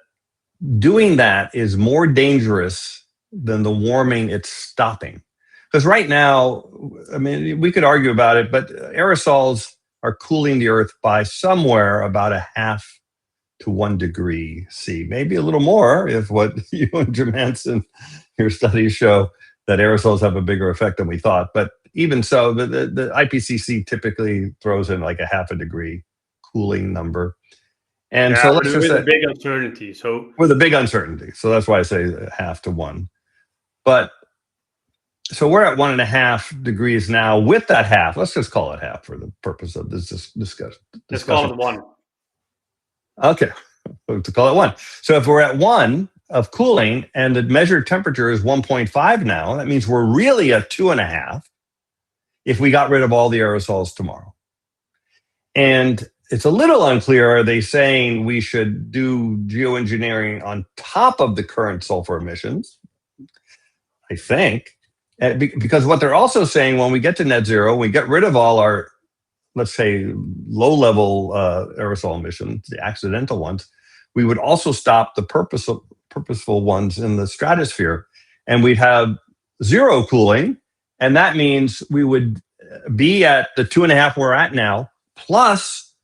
doing that is more dangerous than the warming it's stopping. Because right now, I mean, we could argue about it, but aerosols are cooling the Earth by somewhere about 0.5 to 1 degree C, maybe a little more if what you and James Hansen, your studies show that aerosols have a bigger effect than we thought. But even so, the IPCC typically throws in like 0.5 degree cooling number. And so let's just say, with a big uncertainty. So with a big uncertainty. So that's why I say 0.5 to 1. But so we're at 1.5 degrees now with that half. Let's just call it half for the purpose of this discussion. Let's call it 1. Okay, to call it 1. So if we're at 1 of cooling and the measured temperature is 1.5 now, that means we're really at 2.5 if we got rid of all the aerosols tomorrow. And it's a little unclear. Are they saying we should do geoengineering on top of the current sulfur emissions? I think. Because what they're also saying, when we get to net zero, we get rid of all our, let's say, low-level aerosol emissions, the accidental ones, we would also stop the purposeful ones in the stratosphere. And we'd have zero cooling. And that means we would be at the 2.5 we're at now, plus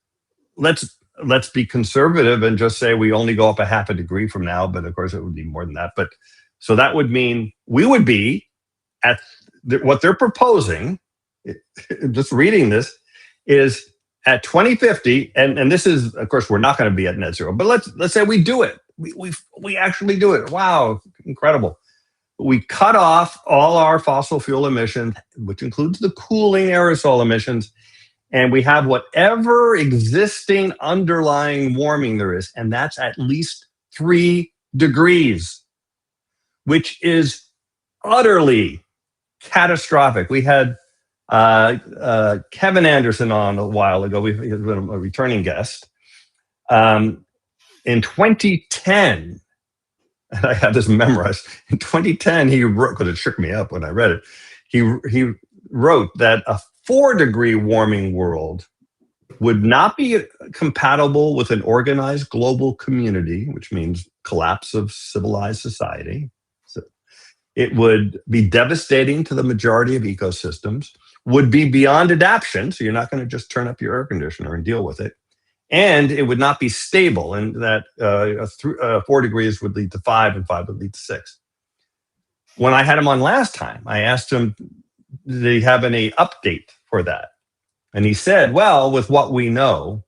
let's be conservative and just say we only go up 0.5 degree from now, but of course it would be more than that. But so that would mean we would be at what they're proposing, just reading this, is at 2050, and this is, of course, we're not going to be at net zero, but let's say we do it. We actually do it. Wow, incredible. We cut off all our fossil fuel emissions, which includes the cooling aerosol emissions, and we have whatever existing underlying warming there is, and that's at least 3 degrees, which is utterly catastrophic. We had Kevin Anderson on a while ago. He's been a returning guest. In 2010, and I have this memorized. In 2010, he wrote, because it shook me up when I read it, he wrote that a 4-degree warming world would not be compatible with an organized global community, which means collapse of civilized society. So it would be devastating to the majority of ecosystems, would be beyond adaptation, so you're not going to just turn up your air conditioner and deal with it, and it would not be stable, and that 4 degrees would lead to 5, and 5 would lead to 6. When I had him on last time, I asked him, did he have any update for that? And he said, well, with what we know,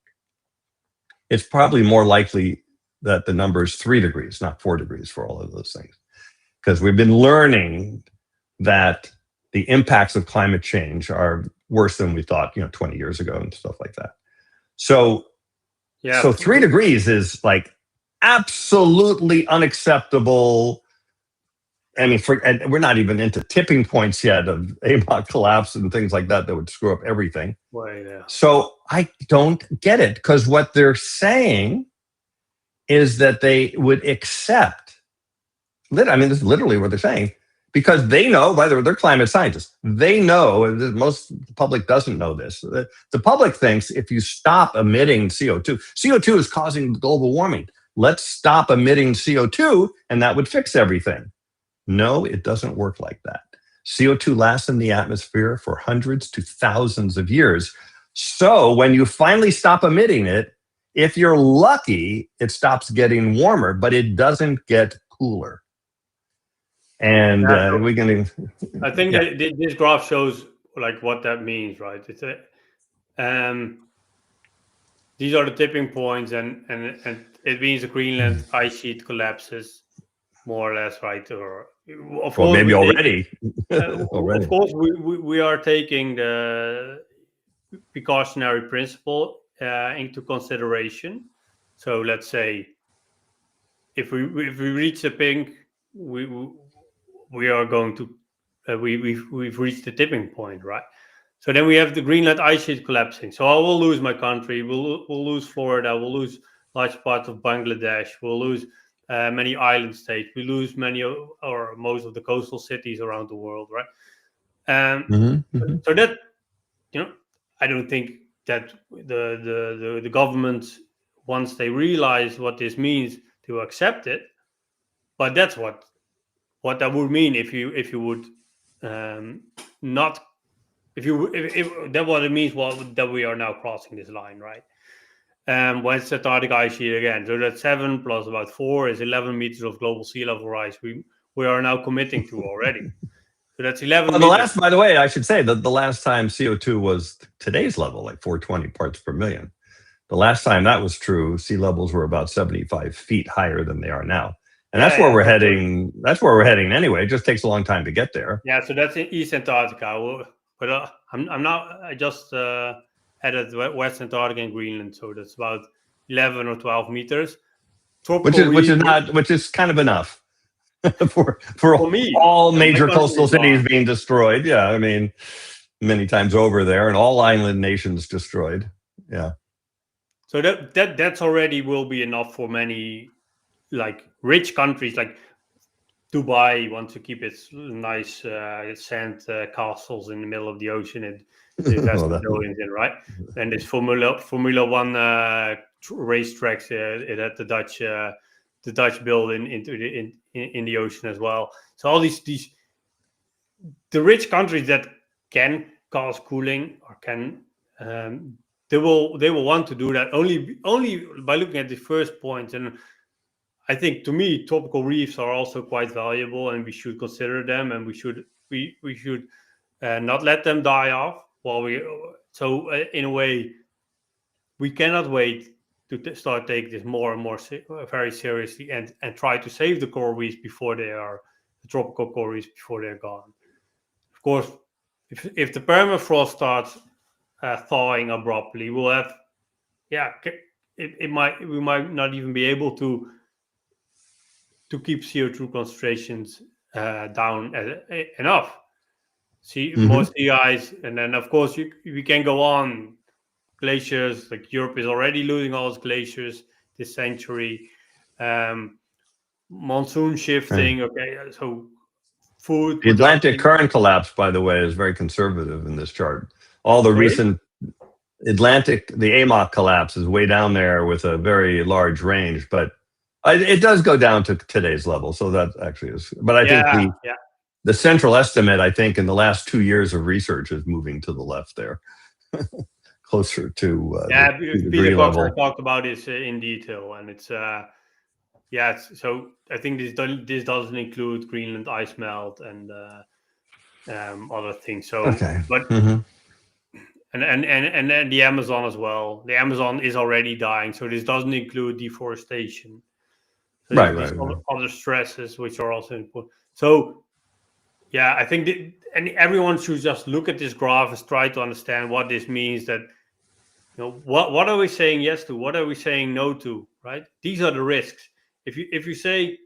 it's probably more likely that the number is 3 degrees, not 4 degrees for all of those things. Because we've been learning that the impacts of climate change are worse than we thought, 20 years ago and stuff like that. So 3 degrees is like absolutely unacceptable. I mean, and we're not even into tipping points yet of AMOC collapse and things like that would screw up everything. Right, yeah. So I don't get it, because what they're saying is that they would accept, I mean, this is literally what they're saying, because they know, by the way, they're climate scientists, they know, and most of the public doesn't know this, the public thinks if you stop emitting CO2 is causing global warming. Let's stop emitting CO2 and that would fix everything. No, it doesn't work like that. CO2 lasts in the atmosphere for hundreds to thousands of years. So when you finally stop emitting it, if you're lucky, it stops getting warmer, but it doesn't get cooler. And we're going to... I think that this graph shows like what that means, right? It's these are the tipping points, and it means the Greenland ice sheet collapses, more or less, right? Or of course, maybe already. Of course, we are taking the precautionary principle into consideration, So let's say if we reach the pink, we are going to we've reached the tipping point, right? So then we have the Greenland ice sheet collapsing. So I will lose my country. We'll lose Florida. We'll lose large parts of Bangladesh. We'll lose many island states. We lose many or most of the coastal cities around the world, right? So that, I don't think that the governments, once they realize what this means, to accept it. But that's what that would mean if you would not if that what it means, that we are now crossing this line, right? When it's Antarctic ice sheet again, so that's 7 plus about 4 is 11 meters of global sea level rise. We are now committing to already. So that's 11 meters. By the way, I should say that the last time CO2 was today's level, like 420 parts per million, the last time that was true, sea levels were about 75 feet higher than they are now. And that's where we're heading. That's where we're heading anyway. It just takes a long time to get there. Yeah, so that's in East Antarctica. But I'm not. I just headed West Antarctica and Greenland, so that's about 11 or 12 meters. Which is kind of enough for me, all major coastal cities being destroyed. Yeah, I mean, many times over there, and all island nations destroyed. Yeah. So that's already will be enough for many, like, rich countries like Dubai want to keep its nice sand castles in the middle of the ocean and invest billions in, right? And this Formula One racetracks that the Dutch build in the ocean as well. So all these the rich countries that can cause cooling or can they will want to do that only by looking at the first point. And I think, to me, tropical reefs are also quite valuable, and we should consider them, and we should not let them die off. In a way, we cannot wait to start taking this more and more very seriously, and try to save the coral reefs before they are the tropical coral reefs before they're gone. Of course, if the permafrost starts thawing abruptly, we'll have we might not even be able to keep CO2 concentrations down enough. More sea ice, and then of course we can go on. Glaciers, like Europe is already losing all its glaciers this century. Monsoon shifting. Okay, so food. The Atlantic current collapse, by the way, is very conservative in this chart. All the recent the AMOC collapse is way down there with a very large range, but it does go down to today's level, so that actually is. But I think the central estimate, I think, in the last 2 years of research is moving to the left there, closer to the Peter Cox talked about this in detail, and it's so I think this doesn't include Greenland ice melt and other things. So, but and then the Amazon as well. The Amazon is already dying, so this doesn't include deforestation. So right. Other stresses which are also important. So, I think and everyone should just look at this graph and try to understand what this means. That what are we saying yes to? What are we saying no to? Right? These are the risks. If you say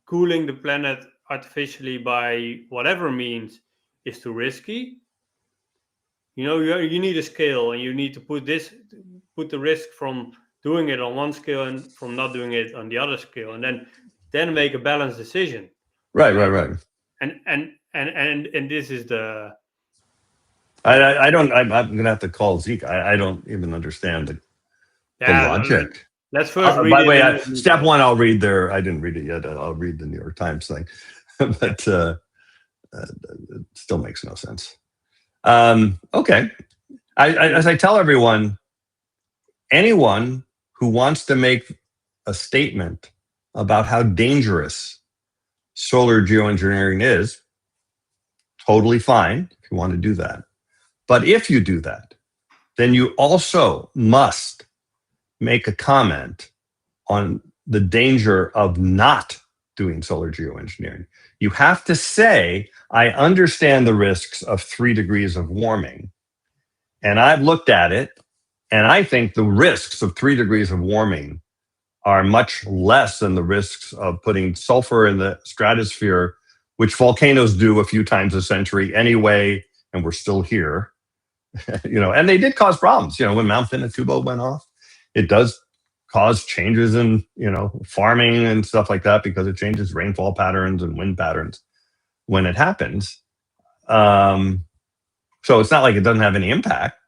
cooling the planet artificially by whatever means is too risky, you need a scale, and you need to put the risk from doing it on one scale and from not doing it on the other scale, and then make a balanced decision. Right. And this is the. I'm gonna have to call Zeke. I don't even understand the logic. Let's first read. By the way, step one, I'll read there. I didn't read it yet. I'll read the New York Times thing, but it still makes no sense. Okay, as I tell everyone, anyone who wants to make a statement about how dangerous solar geoengineering is, totally fine if you want to do that. But if you do that, then you also must make a comment on the danger of not doing solar geoengineering. You have to say, I understand the risks of 3 degrees of warming, and I've looked at it, And I think the risks of 3 degrees of warming are much less than the risks of putting sulfur in the stratosphere, which volcanoes do a few times a century anyway, and we're still here. And they did cause problems. When Mount Pinatubo went off, it does cause changes in, farming and stuff like that, because it changes rainfall patterns and wind patterns when it happens. So it's not like it doesn't have any impact.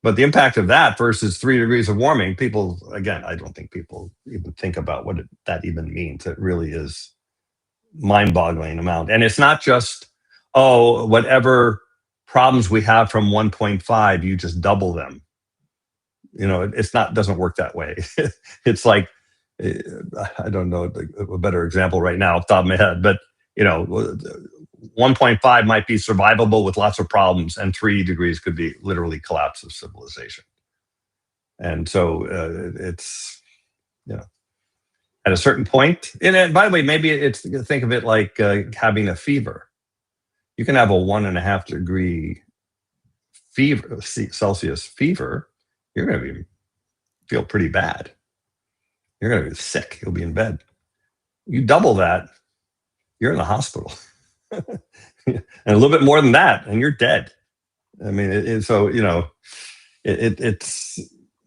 But the impact of that versus 3 degrees of warming, people, again, I don't think people even think about what that even means. It really is mind-boggling amount. And it's not just, whatever problems we have from 1.5, you just double them. Doesn't work that way. It's like, I don't know a better example right now off the top of my head, but 1.5 might be survivable with lots of problems, and 3 degrees could be literally collapse of civilization. And so it's, at a certain point, and by the way, maybe it's, think of it like having a fever. You can have a 1.5 degree fever, Celsius fever. You're going to feel pretty bad. You're going to be sick. You'll be in bed. You double that, you're in the hospital. And a little bit more than that, and you're dead. I mean, it's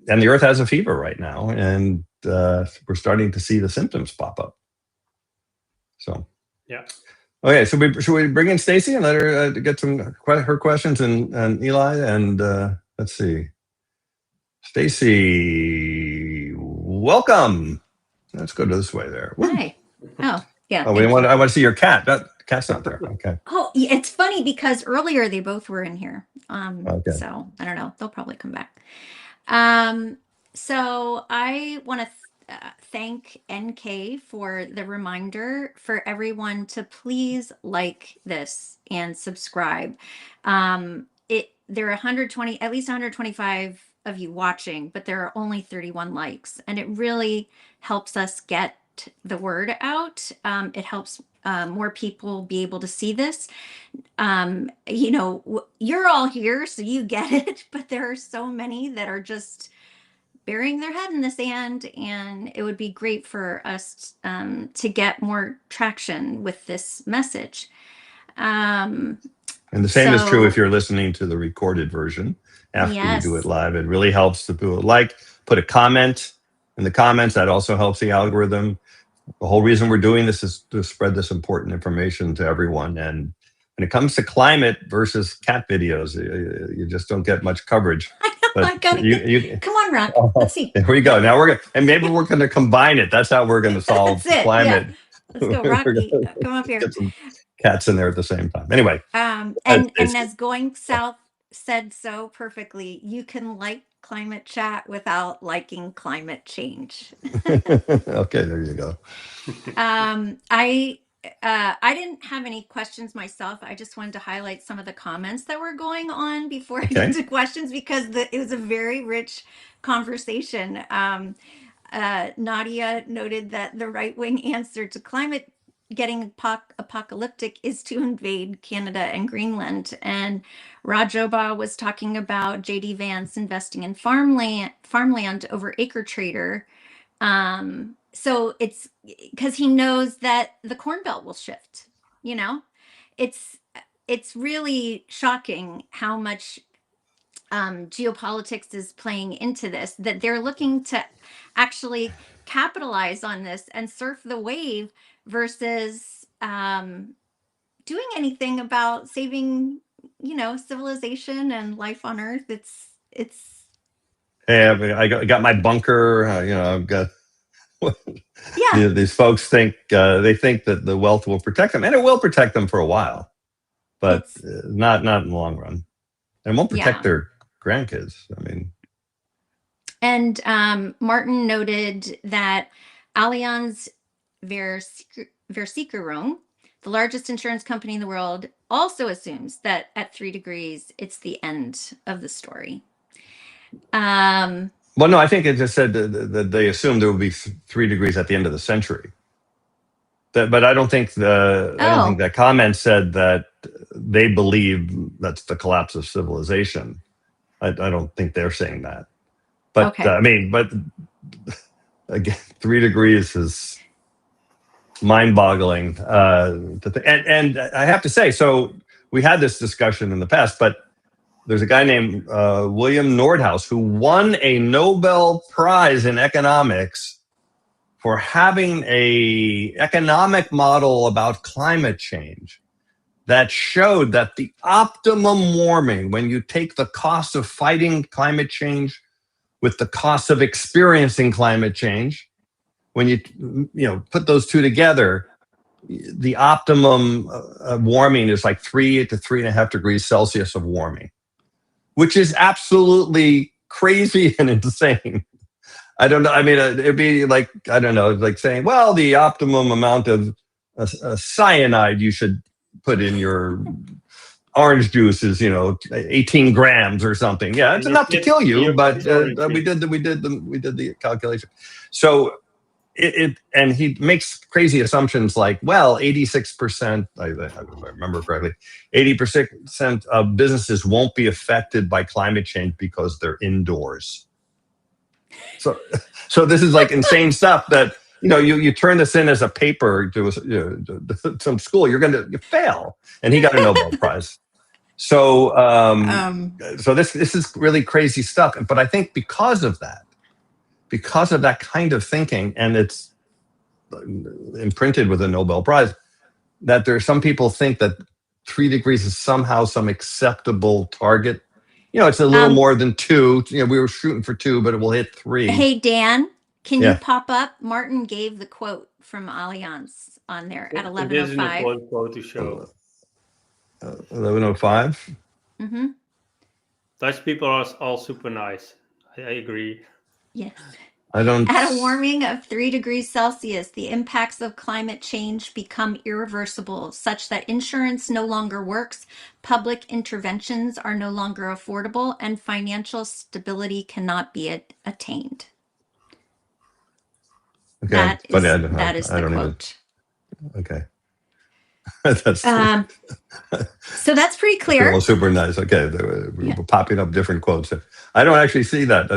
and the Earth has a fever right now, and we're starting to see the symptoms pop up. So, yeah. Okay, so should we bring in Stacy and let her get her questions, and Eli, and let's see, Stacy, welcome. Let's go this way there. Hi. Oh, yeah. Oh, I want to see your cat. That cat's not there. Okay. Oh, it's funny because earlier they both were in here. Okay. So I don't know. They'll probably come back. So I want to thank NK for the reminder for everyone to please like this and subscribe. There are at least 125 of you watching, but there are only 31 likes, and it really helps us get the word out. It helps more people be able to see this. You're all here, so you get it, but there are so many that are just burying their head in the sand, and it would be great for us to get more traction with this message. And the same is true if you're listening to the recorded version after you do it live. It really helps the people put a comment in the comments. That also helps the algorithm. The whole reason we're doing this is to spread this important information to everyone. And when it comes to climate versus cat videos, you just don't get much coverage. But come on, Rock. Let's see. Here we go. Now maybe we're going to combine it. That's how we're going to solve climate. Yeah. Let's go, Rocky. Come up here. Get some cats in there at the same time. Anyway. And as Going South said so perfectly, you can like climate chat without liking climate change. Okay, there you go. I didn't have any questions myself. I just wanted to highlight some of the comments that were going on before I get to questions, because it was a very rich conversation. Nadia noted that the right-wing answer to climate getting apocalyptic is to invade Canada and Greenland. And Rajoba was talking about J.D. Vance investing in farmland over acre trader. So it's because he knows that the Corn Belt will shift. It's really shocking how much geopolitics is playing into this, that they're looking to actually capitalize on this and surf the wave versus doing anything about saving, civilization and life on Earth. It's. Hey, I got my bunker. I've got. Yeah. These folks think that the wealth will protect them, and it will protect them for a while, but not in the long run. And it won't protect their grandkids. I mean. And Martin noted that Allianz Versicherung, the largest insurance company in the world, also assumes that at 3 degrees, it's the end of the story. Well, no, I think it just said that they assumed there would be 3 degrees at the end of the century. But I don't think that comment said that they believe that's the collapse of civilization. I don't think they're saying that. But Okay. but again, 3 degrees is mind-boggling. And I have to say, so we had this discussion in the past, but there's a guy named William Nordhaus who won a Nobel Prize in economics for having a economic model about climate change that showed that the optimum warming, when you take the cost of fighting climate change with the cost of experiencing climate change, when you put those two together, the optimum warming is like 3 to 3.5 degrees Celsius of warming, which is absolutely crazy and insane. I don't know. I mean, it'd be like, I don't know, like saying, well, the optimum amount of cyanide you should put in your orange juice is 18 grams or something. Yeah, it's enough to kill you, but we did the calculation. So and he makes crazy assumptions like, well, 86%, if I remember correctly, 80% of businesses won't be affected by climate change because they're indoors. So this is like insane stuff that you turn this in as a paper to some school, you're going to fail. And he got a Nobel Prize. So so this is really crazy stuff. But I think because of that kind of thinking, and it's imprinted with a Nobel Prize, that there are some people think that 3 degrees is somehow some acceptable target. It's a little more than 2. We were shooting for 2, but it will hit 3. Hey, Dan, can you Yeah. pop up? Martin gave the quote from Allianz on there at It is in the 11:05. quote to show. 11:05. Mm-hmm. Dutch people are all super nice. I agree. Yes. I don't. At a warming of 3 degrees Celsius, the impacts of climate change become irreversible, such that insurance no longer works, public interventions are no longer affordable, and financial stability cannot be attained. Okay, That but is I the don't quote. even. Okay. That's So that's pretty clear. well, super nice. Okay, we're popping up different quotes. I don't actually see that.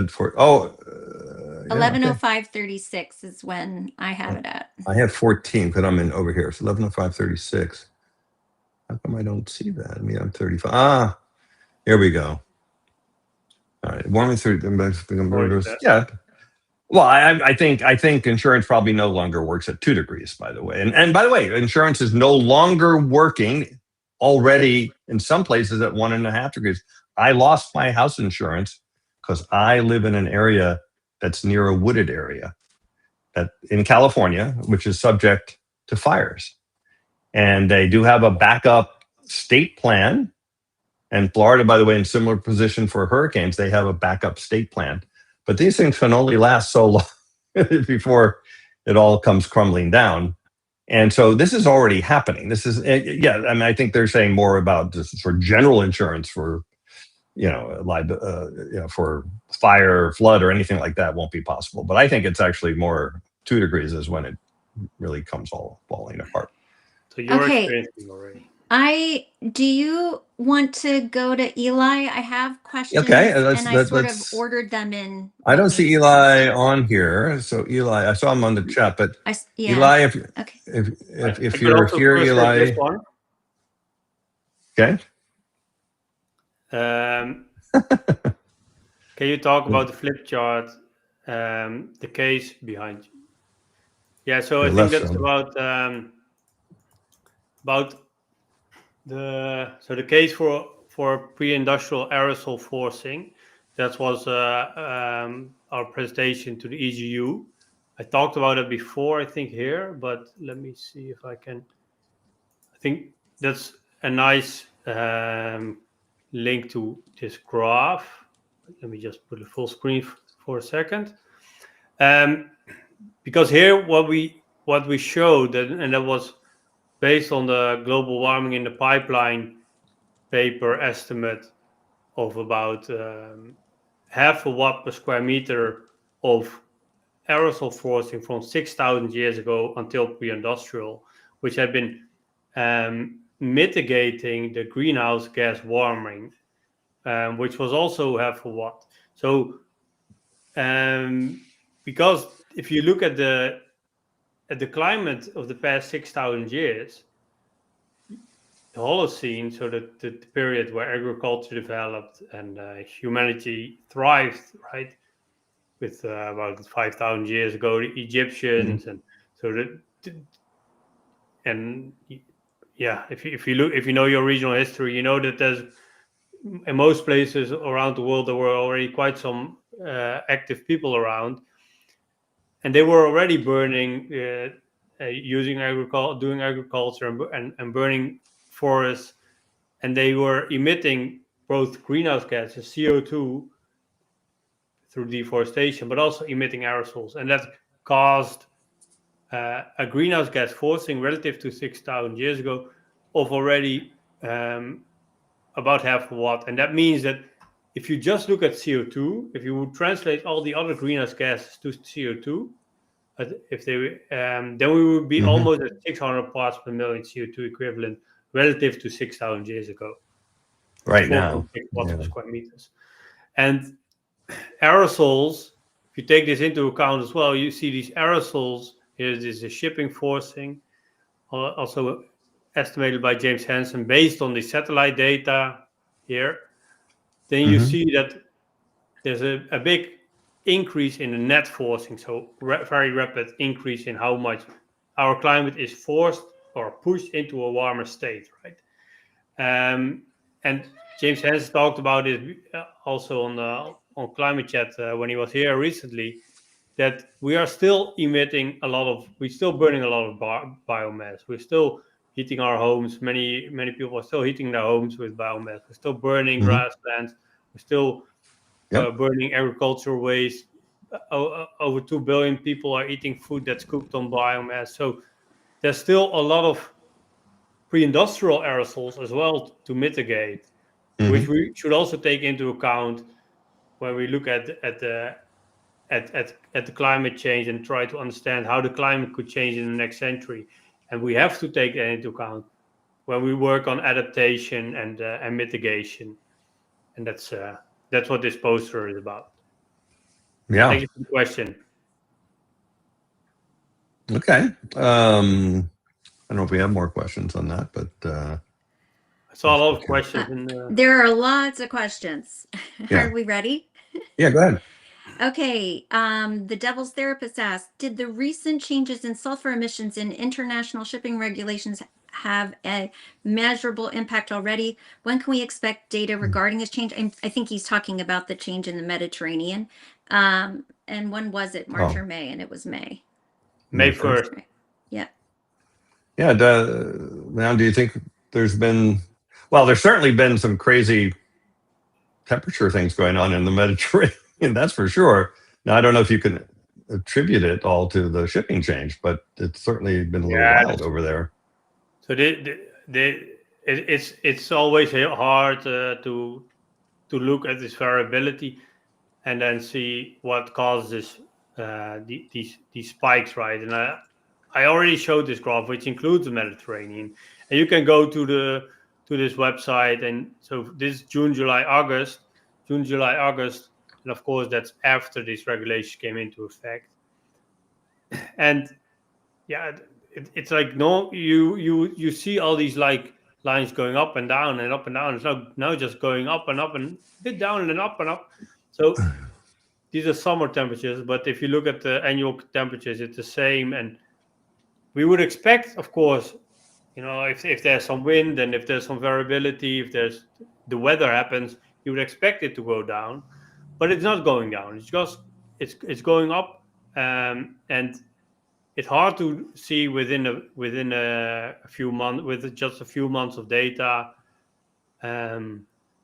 11:05:36 is when I have it at. I have 14 because I'm in over here. It's 11:05:36. How come I don't see that? I mean, I'm 35. Here we go. All right, warming through. Yeah. Well, I think insurance probably no longer works at 2 degrees, by the way. And by the way, insurance is no longer working already in some places at 1.5 degrees. I lost my house insurance because I live in an area that's near a wooded area in California, which is subject to fires. And they do have a backup state plan. And Florida, by the way, in similar position for hurricanes, they have a backup state plan. But these things can only last so long before it all comes crumbling down. And so this is already happening. This is, I think they're saying more about just for general insurance for, for fire, flood, or anything like that won't be possible. But I think it's actually more 2 degrees is when it really comes all falling apart. So you're experiencing already. Do you want to go to Eli? I have questions. Okay, and I sort of ordered them in. I don't see Eli on here. So Eli, I saw him on the chat, but Eli, if you're here, Eli. Okay. Can you talk about the flip chart, the case behind you? Yeah, so I think that's about the case for pre-industrial aerosol forcing. That was our presentation to the EGU. I talked about it before, I think here, but let me see if I can. I think that's a nice link to this graph. Let me just put it full screen for a second. Because here what we showed, and that was based on the global warming in the pipeline paper estimate of about 0.5 watt per square meter of aerosol forcing from 6,000 years ago until pre-industrial, which had been mitigating the greenhouse gas warming, which was also 0.5 watt. So because if you look at the climate of the past 6,000 years, the Holocene, so the period where agriculture developed and humanity thrived, right? With about 5,000 years ago, the Egyptians, and so and yeah, if you know your regional history, you know that there's in most places around the world there were already quite some active people around, and they were already burning, using agriculture, doing agriculture, and burning forests, and they were emitting both greenhouse gases, CO2, through deforestation, but also emitting aerosols, and that caused a greenhouse gas forcing relative to 6,000 years ago of already about half a watt. And that means that if you just look at CO2, if you would translate all the other greenhouse gases to CO2, if they then we would be almost at 600 parts per million CO2 equivalent relative to 6,000 years ago. Right now. 4.6 watts per square meters. And aerosols, if you take this into account as well, you see these aerosols. Here is the shipping forcing, also estimated by James Hansen based on the satellite data here. Then you see that there's a big increase in the net forcing, so very rapid increase in how much our climate is forced or pushed into a warmer state, right? And James Hansen talked about it also on Climate Chat when he was here recently, that we are still emitting we're still burning a lot of biomass. We're still heating our homes. Many people are still heating their homes with biomass. We're still burning grasslands. We're still burning agricultural waste. Over 2 billion people are eating food that's cooked on biomass. So there's still a lot of pre-industrial aerosols as well to mitigate, which we should also take into account when we look at the climate change and try to understand how the climate could change in the next century. And we have to take that into account when we work on adaptation and mitigation. And that's what this poster is about. Yeah. Thank you for the question. Okay. I don't know if we have more questions on that, but I saw a lot of questions. There are lots of questions. Yeah. Are we ready? Yeah, go ahead. Okay. The Devil's Therapist asked, did the recent changes in sulfur emissions in international shipping regulations have a measurable impact already? When can we expect data regarding this change? I think he's talking about the change in the Mediterranean. And when was it? March or May? And it was May. May 1st. Yeah. Yeah. Now, do you think there's certainly been some crazy temperature things going on in the Mediterranean, that's for sure. Now, I don't know if you can attribute it all to the shipping change, but it's certainly been a little wild over there. So it's always hard to look at this variability and then see what causes these spikes, right? And I already showed this graph, which includes the Mediterranean, and you can go to this website. And so this is June, July, August, and of course that's after this regulation came into effect. And yeah, it's like you see all these like lines going up and down and up and down. It's now just going up and up and a bit down and then up and up. So these are summer temperatures, but if you look at the annual temperatures, it's the same. And we would expect, of course, if there's some wind and if there's some variability, if there's the weather happens, you would expect it to go down, but it's not going down. It's just it's going up, and it's hard to see within a few months, with just a few months of data,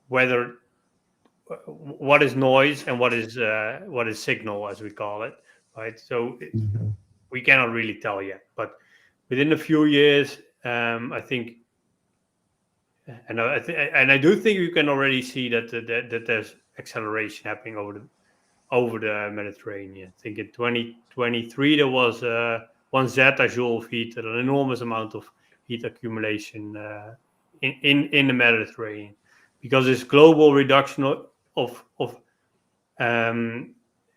whether what is noise and what is signal, as we call it, right? So we cannot really tell yet, but within a few years, I think, and I do think you can already see that there's acceleration happening over the Mediterranean. I think in 2023 there was 1 zettajoule of heat, an enormous amount of heat accumulation in the Mediterranean, because this global reduction of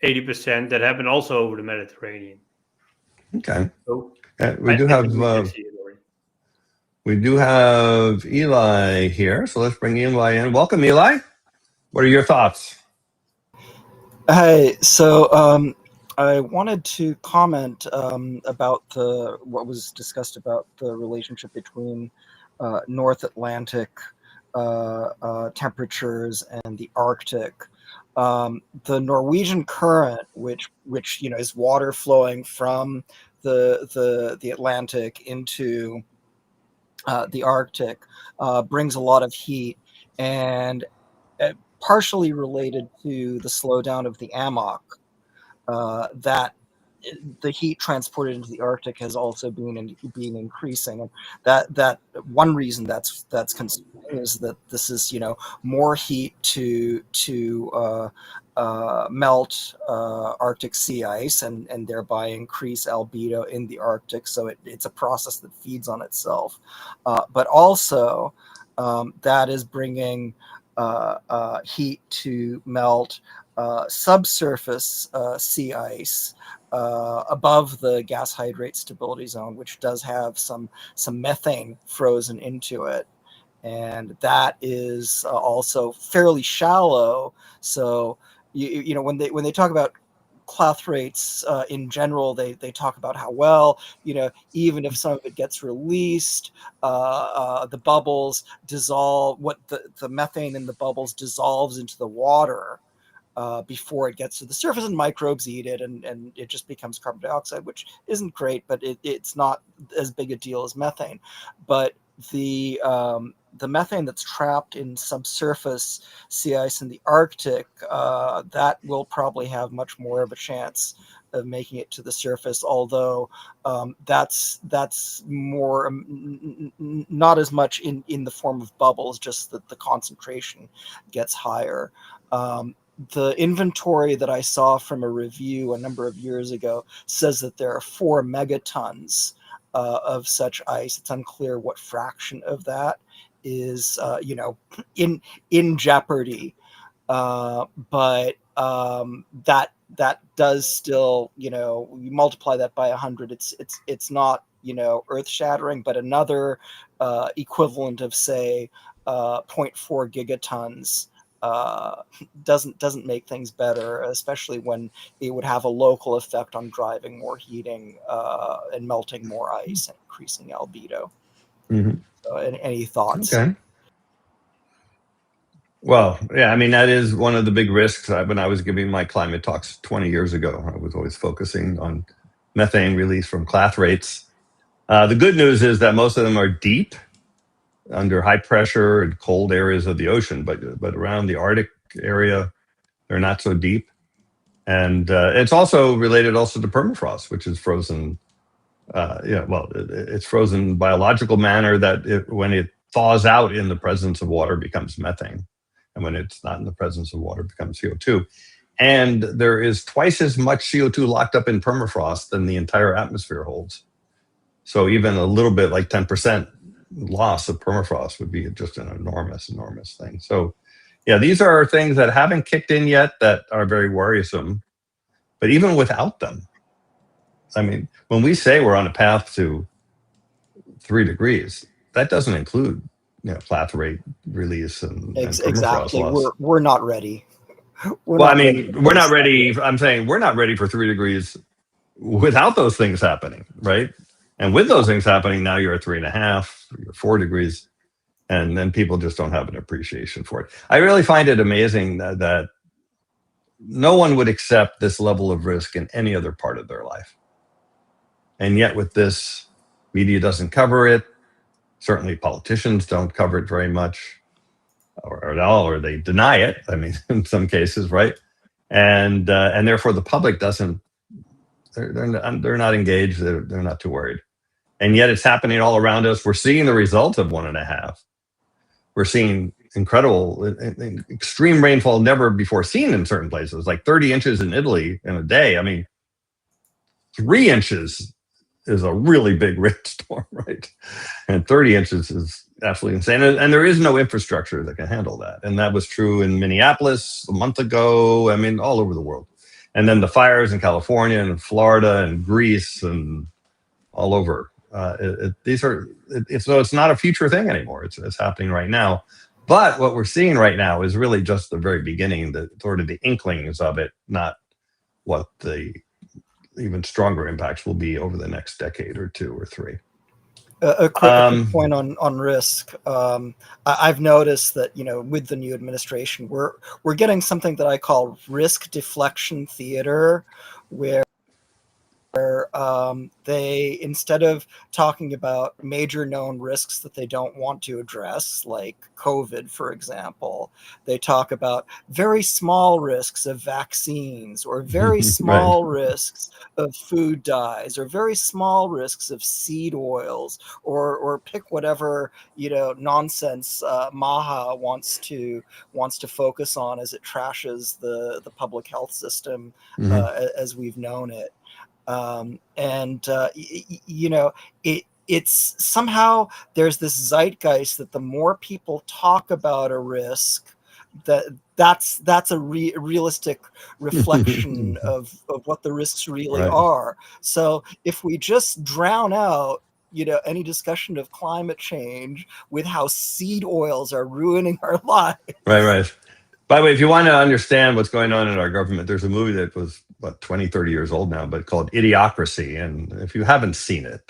80% that happen also over the Mediterranean. Okay. So We do I have think we can see it already. we do have Eli here, so let's bring Eli in. Welcome, Eli. What are your thoughts? Hi. So I wanted to comment about what was discussed about the relationship between North Atlantic temperatures and the Arctic. The Norwegian current, which is water flowing from the Atlantic into the Arctic, brings a lot of heat, and partially related to the slowdown of the AMOC, that the heat transported into the Arctic has also been increasing, and that one reason that's concerning is that this is more heat to melt Arctic sea ice and thereby increase albedo in the Arctic. So it's a process that feeds on itself, but also that is bringing heat to melt subsurface sea ice above the gas hydrate stability zone, which does have some methane frozen into it, and that is also fairly shallow. So when they talk about clathrates in general, they talk about how, well, even if some of it gets released, the bubbles dissolve, what the methane in the bubbles dissolves into the water before it gets to the surface, and microbes eat it, and it just becomes carbon dioxide, which isn't great, but it's not as big a deal as methane. But the methane that's trapped in subsurface sea ice in the Arctic, that will probably have much more of a chance of making it to the surface, although that's more not as much in the form of bubbles, just that the concentration gets higher. The inventory that I saw from a review a number of years ago says that there are 4 megatons of such ice. It's unclear what fraction of that is, in jeopardy. But that does still, you multiply that by 100. It's not, earth shattering, but another equivalent of, say, 0.4 gigatons doesn't make things better, especially when it would have a local effect on driving more heating and melting more ice and increasing albedo. Mm-hmm. So, any thoughts? Okay. Well, yeah, I mean, that is one of the big risks. When I was giving my climate talks 20 years ago, I was always focusing on methane release from clathrates. The good news is that most of them are deep under high pressure and cold areas of the ocean, but around the Arctic area, they're not so deep. And it's also related also to permafrost, which is frozen. It's frozen biological manner that when it thaws out in the presence of water, becomes methane. And when it's not in the presence of water, it becomes CO2. And there is twice as much CO2 locked up in permafrost than the entire atmosphere holds. So even a little bit, like 10% loss of permafrost, would be just an enormous, enormous thing. So yeah, these are things that haven't kicked in yet that are very worrisome. But even without them, I mean, when we say we're on a path to 3 degrees, that doesn't include clathrate release and permafrost Exactly. loss. We're not ready. We're not ready. I'm saying we're not ready for 3 degrees without those things happening, right? And with those things happening, now you're at 3.5, you're 4 degrees, and then people just don't have an appreciation for it. I really find it amazing that no one would accept this level of risk in any other part of their life. And yet with this, media doesn't cover it. Certainly politicians don't cover it very much or at all, or they deny it. I mean, in some cases, right? And therefore the public doesn't, they're not engaged. They're not too worried. And yet it's happening all around us. We're seeing the results of 1.5. We're seeing incredible, extreme rainfall never before seen in certain places, like 30 inches in Italy in a day. I mean, 3 inches is a really big rainstorm, right? And 30 inches is absolutely insane. And there is no infrastructure that can handle that. And that was true in Minneapolis a month ago. I mean, all over the world. And then the fires in California and Florida and Greece and all over. So it's not a future thing anymore. It's happening right now. But what we're seeing right now is really just the very beginning, the sort of the inklings of it, not what the even stronger impacts will be over the next decade or two or three. A quick point on risk. I've noticed that, you know, with the new administration, we're getting something that I call risk deflection theater, where they, instead of talking about major known risks that they don't want to address, like COVID, for example, they talk about very small risks of vaccines, or very small risks of food dyes, or very small risks of seed oils, or pick whatever, you know, nonsense Maha wants to focus on as it trashes the public health system as we've known it. You know, it's somehow there's this zeitgeist that the more people talk about a risk, that's a realistic reflection of what the risks really are. So if we just drown out, you know, any discussion of climate change with how seed oils are ruining our lives. Right. By the way, if you want to understand what's going on in our government, there's a movie that was about 20, 30 years old now, but called Idiocracy. And if you haven't seen it,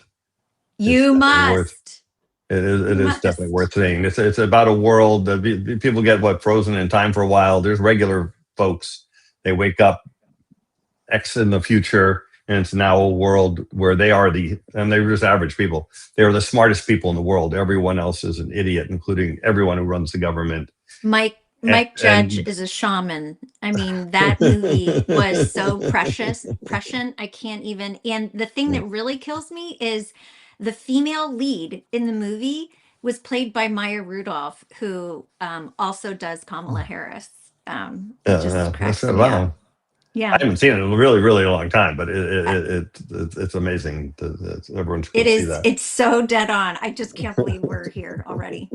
you must. It is definitely worth seeing. It's about a world that people get frozen in time for a while. There's regular folks. They wake up X in the future, and it's now a world where they are and they're just average people. They are the smartest people in the world. Everyone else is an idiot, including everyone who runs the government. Mike Judge is a shaman. I mean, that movie was so prescient. I can't even. And the thing that really kills me is the female lead in the movie was played by Maya Rudolph, who also does Kamala Harris. It just cracks me up. Yeah, I haven't seen it in a really, really long time, but it's amazing. Everyone should see that. It's so dead on. I just can't believe we're here already.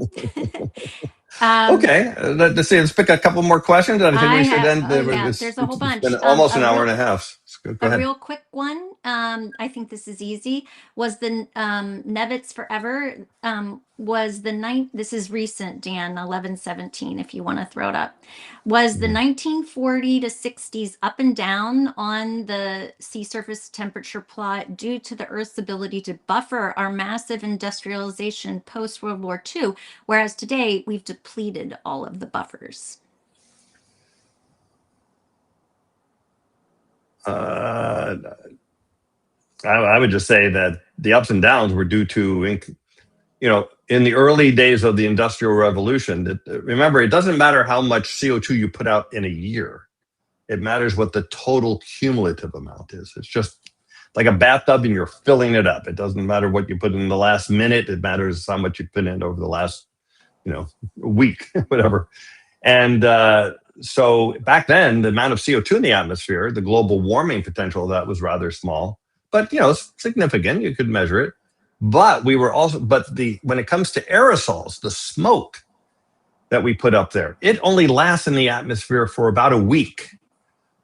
Okay, let's see. Let's pick a couple more questions. I think we should end. There's a whole bunch. It's been almost an hour and a half. Go ahead. Real quick one. I think this is easy. Was the Nevitz Forever? Was the ninth? This is recent, Dan. 11/17. If you want to throw it up, was the 1940 to 60s up and down on the sea surface temperature plot due to the Earth's ability to buffer our massive industrialization post World War II, whereas today we've depleted all of the buffers? I would just say that the ups and downs were due to, you know, in the early days of the Industrial Revolution. Remember, it doesn't matter how much CO2 you put out in a year. It matters what the total cumulative amount is. It's just like a bathtub and you're filling it up. It doesn't matter what you put in the last minute. It matters how much you put in over the last, you know, week, whatever. And so back then, the amount of CO2 in the atmosphere, the global warming potential of that was rather small, but, you know, it's significant. You could measure it. But when it comes to aerosols, the smoke that we put up there, it only lasts in the atmosphere for about a week.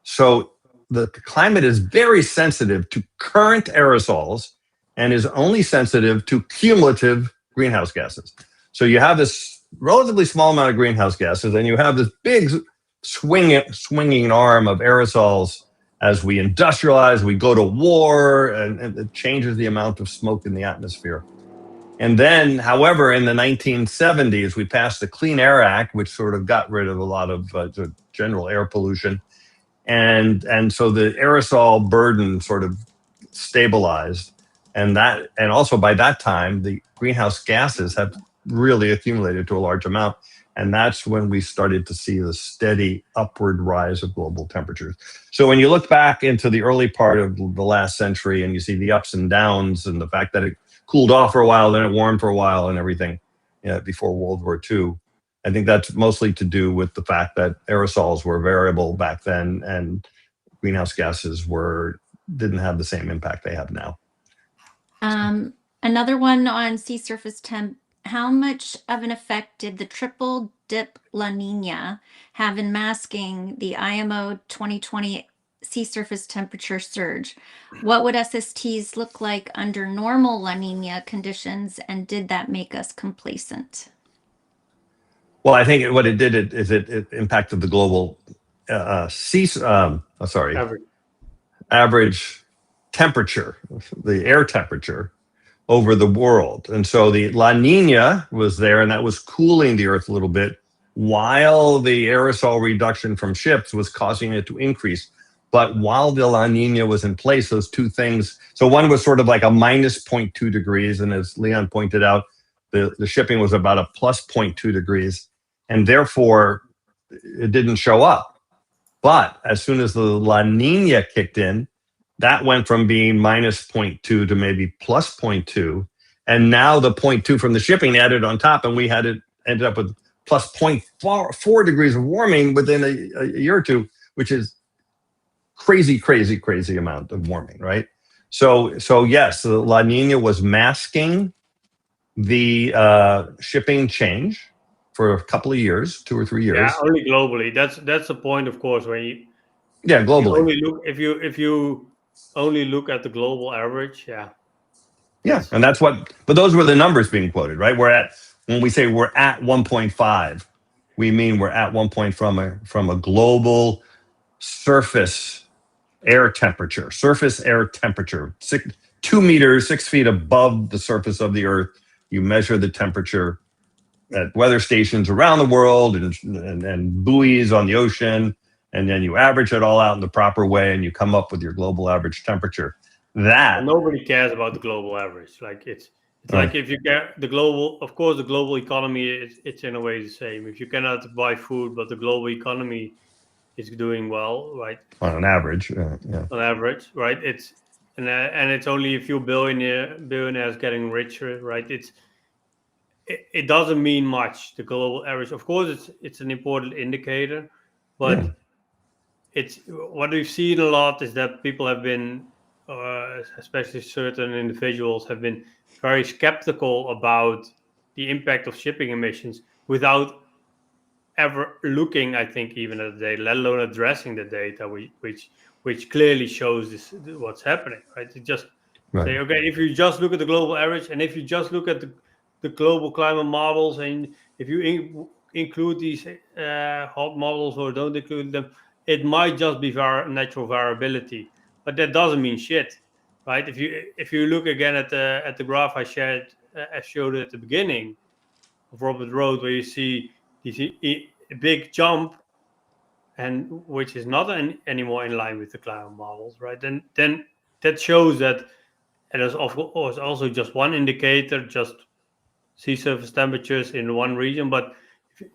So the climate is very sensitive to current aerosols and is only sensitive to cumulative greenhouse gases. So you have this relatively small amount of greenhouse gases, and you have this big swinging arm of aerosols as we industrialize, we go to war, and it changes the amount of smoke in the atmosphere. And then, however, in the 1970s, we passed the Clean Air Act, which sort of got rid of a lot of general air pollution. And so the aerosol burden sort of stabilized. And also by that time, the greenhouse gases have really accumulated to a large amount. And that's when we started to see the steady upward rise of global temperatures. So when you look back into the early part of the last century and you see the ups and downs and the fact that it cooled off for a while, then it warmed for a while and everything, before World War II, I think that's mostly to do with the fact that aerosols were variable back then and greenhouse gases didn't have the same impact they have now. Another one on sea surface temp. How much of an effect did the triple dip La Nina have in masking the IMO 2020 sea surface temperature surge. What would SSTs look like under normal La Nina conditions, and did that make us complacent? Well, I think what it did is it impacted the global average temperature, the air temperature over the world. And so the La Nina was there, and that was cooling the Earth a little bit, while the aerosol reduction from ships was causing it to increase. But while the La Nina was in place, those two things, so one was sort of like a minus 0.2 degrees, and as Leon pointed out, the shipping was about a plus 0.2 degrees, and therefore it didn't show up. But as soon as the La Nina kicked in, that went from being minus 0.2 to maybe plus 0.2. And now the 0.2 from the shipping added on top, and we ended up with plus 0.4 degrees of warming within a year or two, which is crazy amount of warming, right? So yes, the La Nina was masking the shipping change for a couple of years, 2 or 3 years. Yeah, only globally. That's the point, of course, when you globally. if you only look at the global average, and that's what. But those were the numbers being quoted, right? When we say we're at 1.5, we mean we're at 1 from a global surface air temperature, 2 meters, 6 feet above the surface of the Earth. You measure the temperature at weather stations around the world and buoys on the ocean, and then you average it all out in the proper way, and you come up with your global average temperature. That nobody cares about the global average. Like it's like if you get the global, of course, the global economy it's in a way the same. If you cannot buy food, but the global economy is doing well, right? On an average, on average, right? It's only a few billionaires getting richer, right? It doesn't mean much, the global average. Of course, it's an important indicator, but it's what we've seen a lot is that people have been, especially certain individuals, have been very skeptical about the impact of shipping emissions without ever looking, I think, even at the data, let alone addressing the data, which clearly shows what's happening, right? It just say, okay, if you just look at the global average, and if you just look at the global climate models, and if you include these hot models or don't include them, it might just be natural variability, but that doesn't mean shit, right? If you look again at the graph I showed at the beginning of Robert Road, where you see a big jump, and which is not anymore in line with the climate models, right? Then that shows that it is of course also just one indicator, just sea surface temperatures in one region. But if you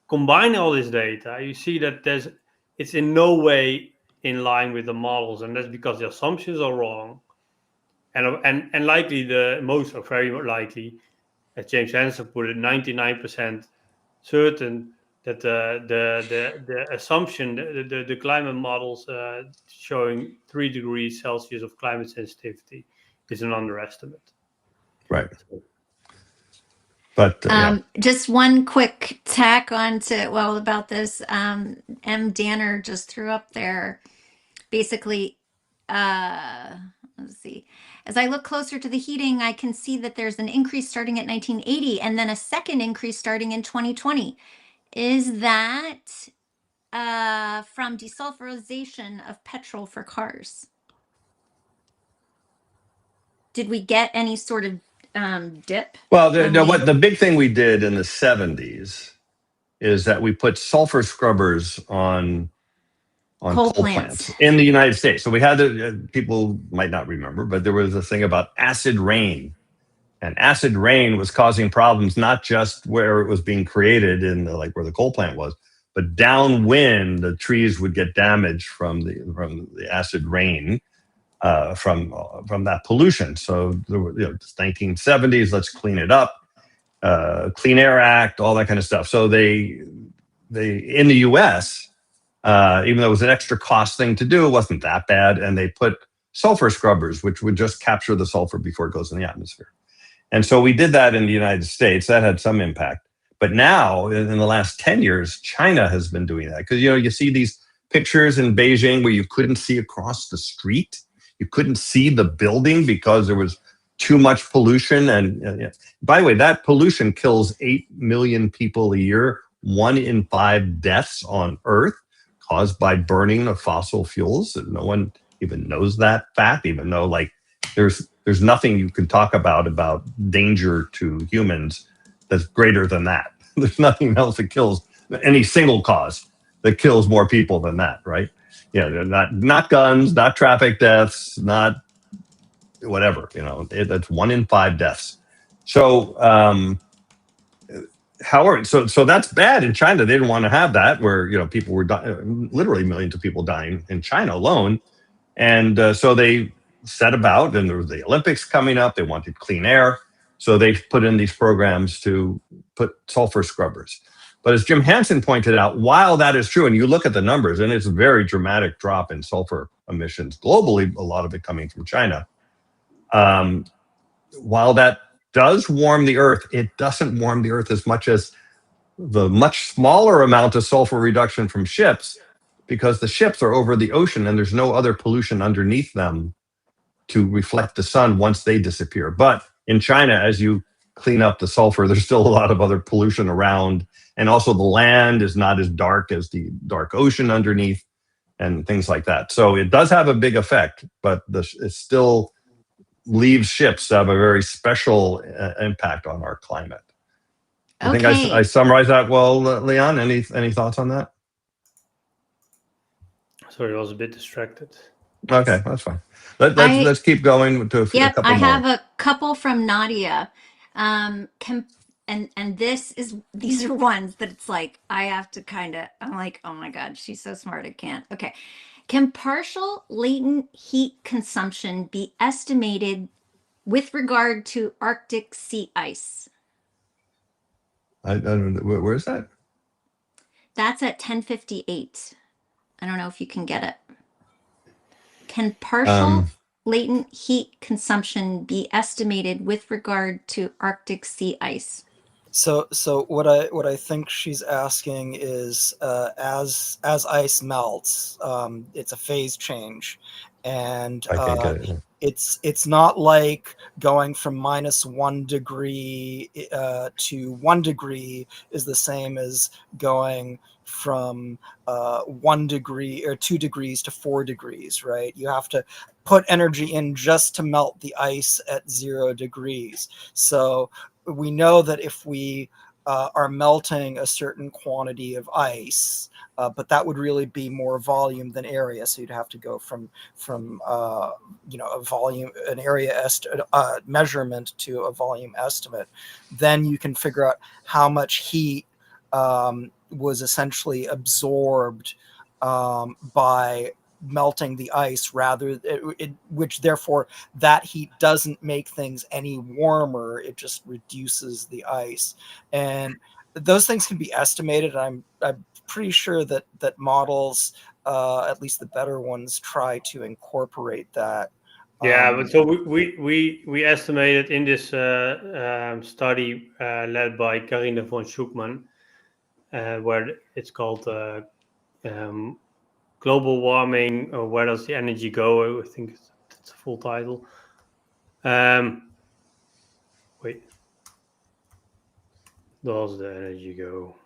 combine all this data, you see that it's in no way in line with the models, and that's because the assumptions are wrong, and likely very likely, as James Hansen put it, 99% certain that the assumption, the climate models showing 3 degrees Celsius of climate sensitivity is an underestimate. Right. But just one quick tack on to about this. M. Danner just threw up there. Basically, let's see. As I look closer to the heating, I can see that there's an increase starting at 1980 and then a second increase starting in 2020. Is that from desulfurization of petrol for cars? Did we get any sort of dip? Well, the big thing we did in the 70s is that we put sulfur scrubbers on coal plants in the United States. So we had people might not remember, but there was a thing about acid rain. And acid rain was causing problems, not just where it was being created in where the coal plant was, but downwind, the trees would get damaged from the acid rain from that pollution. So there were, 1970s, let's clean it up, Clean Air Act, all that kind of stuff. So they in the U.S., even though it was an extra cost thing to do, it wasn't that bad, and they put sulfur scrubbers, which would just capture the sulfur before it goes in the atmosphere. And so we did that in the United States. That had some impact. But now, in the last 10 years, China has been doing that. Because, you see these pictures in Beijing where you couldn't see across the street. You couldn't see the building because there was too much pollution. And by the way, that pollution kills 8 million people a year. 1 in 5 deaths on Earth caused by burning of fossil fuels. No one even knows that fact, even though like there's nothing you can talk about danger to humans that's greater than that. There's nothing else that kills any single cause that kills more people than that, right? Not guns, not traffic deaths, not whatever. That's 1 in 5 deaths. So, however, so that's bad in China. They didn't want to have that, where people were literally millions of people dying in China alone, and so they set about, and there was the Olympics coming up. They wanted clean air, so they put in these programs to put sulfur scrubbers. But as Jim Hansen pointed out, while that is true, and you look at the numbers, and it's a very dramatic drop in sulfur emissions globally, a lot of it coming from China. While that does warm the Earth, it doesn't warm the Earth as much as the much smaller amount of sulfur reduction from ships, because the ships are over the ocean and there's no other pollution underneath them to reflect the sun once they disappear. But in China, as you clean up the sulfur, there's still a lot of other pollution around. And also the land is not as dark as the dark ocean underneath and things like that. So it does have a big effect, but it still leaves ships to have a very special impact on our climate. I think I summarized that well, Leon. Any thoughts on that? Sorry, I was a bit distracted. Okay, that's fine. Let's keep going to a couple more. I have a couple from Nadia. And these are ones that it's like I have to I'm like, oh my God, she's so smart, I can't. Okay. Can partial latent heat consumption be estimated with regard to Arctic sea ice? I don't know. Where is that? That's at 1058. I don't know if you can get it. Can partial latent heat consumption be estimated with regard to Arctic sea ice? So what I think she's asking is, as ice melts, it's a phase change, and I can't get it. Yeah. it's not like going from -1 degree to 1 degree is the same as going from 1 degree or 2 degrees to 4 degrees, right? You have to put energy in just to melt the ice at 0 degrees. So we know that if we are melting a certain quantity of ice, but that would really be more volume than area. So you'd have to go from a volume, an area measurement to a volume estimate. Then you can figure out how much heat was essentially absorbed by melting the ice, which therefore that heat doesn't make things any warmer. It just reduces the ice, and those things can be estimated. I'm pretty sure that models, at least the better ones, try to incorporate that. Yeah, but so we estimated in this study led by Carine von Schuckmann, where it's called global warming, or where does the energy go? I think it's a full title. Wait, does the energy go?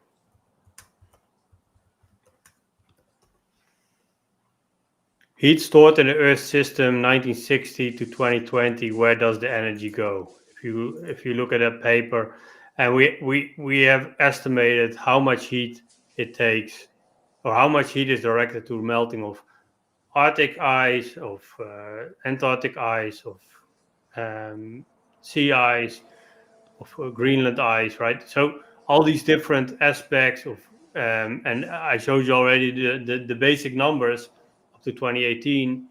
Heat stored in the Earth system 1960 to 2020. Where does the energy go? If you look at that paper, and we have estimated how much heat it takes, or how much heat is directed to melting of Arctic ice, of Antarctic ice, of sea ice, of Greenland ice, right? So all these different aspects of, and I showed you already the basic numbers up to 2018,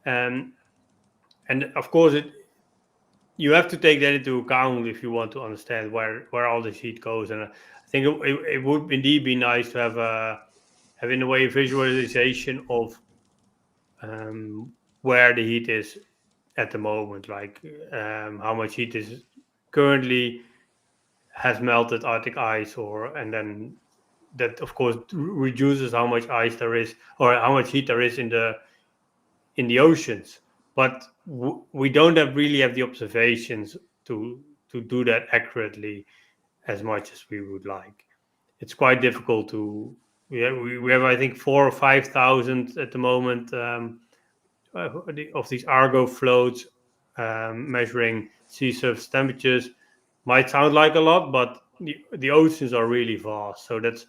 and of course you have to take that into account if you want to understand where all this heat goes. And I think it would indeed be nice to have in a way a visualization of where the heat is at the moment, like how much heat is currently has melted Arctic ice, and then that of course reduces how much ice there is or how much heat there is in the oceans. But we don't really have the observations to do that accurately as much as we would like. It's quite difficult to. We have I think 4,000 or 5,000 at the moment of these Argo floats measuring sea surface temperatures. Might sound like a lot, but the oceans are really vast. So that's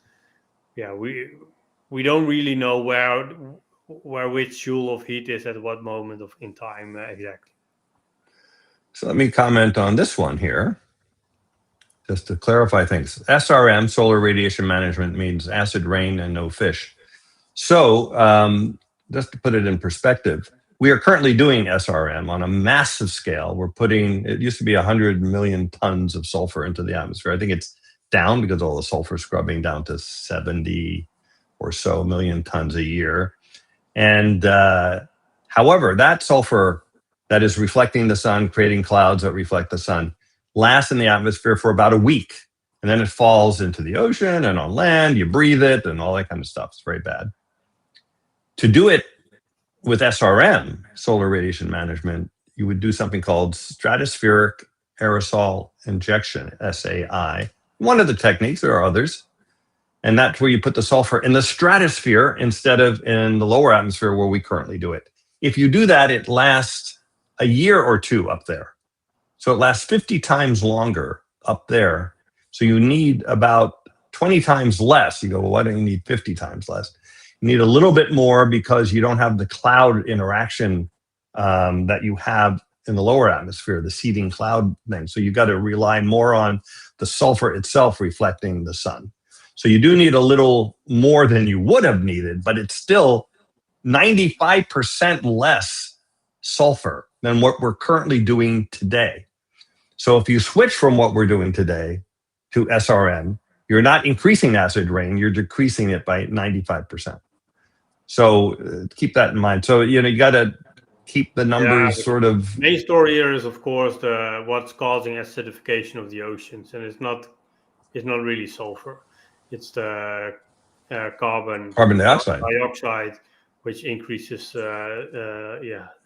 we don't really know where which joule of heat is at what moment in time exactly. So let me comment on this one here, just to clarify things. SRM, solar radiation management, means acid rain and no fish. So just to put it in perspective, we are currently doing SRM on a massive scale. We're putting, it used to be 100 million tons of sulfur into the atmosphere. I think it's down because all the sulfur scrubbing down to 70 or so million tons a year. And however, that sulfur that is reflecting the sun, creating clouds that reflect the sun, lasts in the atmosphere for about a week. And then it falls into the ocean and on land, you breathe it and all that kind of stuff. It's very bad. To do it with SRM, solar radiation management, you would do something called stratospheric aerosol injection, SAI. One of the techniques, there are others. And that's where you put the sulfur in the stratosphere instead of in the lower atmosphere where we currently do it. If you do that, it lasts a year or two up there. So it lasts 50 times longer up there. So you need about 20 times less. You go, well, why do you need 50 times less? You need a little bit more because you don't have the cloud interaction that you have in the lower atmosphere, the seeding cloud thing. So you got to rely more on the sulfur itself reflecting the sun. So you do need a little more than you would have needed, but it's still 95% less sulfur than what we're currently doing today. So if you switch from what we're doing today to SRM, you're not increasing acid rain, you're decreasing it by 95%. So keep that in mind. So, you got to keep the numbers sort of. The main story here is, of course, what's causing acidification of the oceans. And it's not really sulfur. It's the carbon dioxide, which increases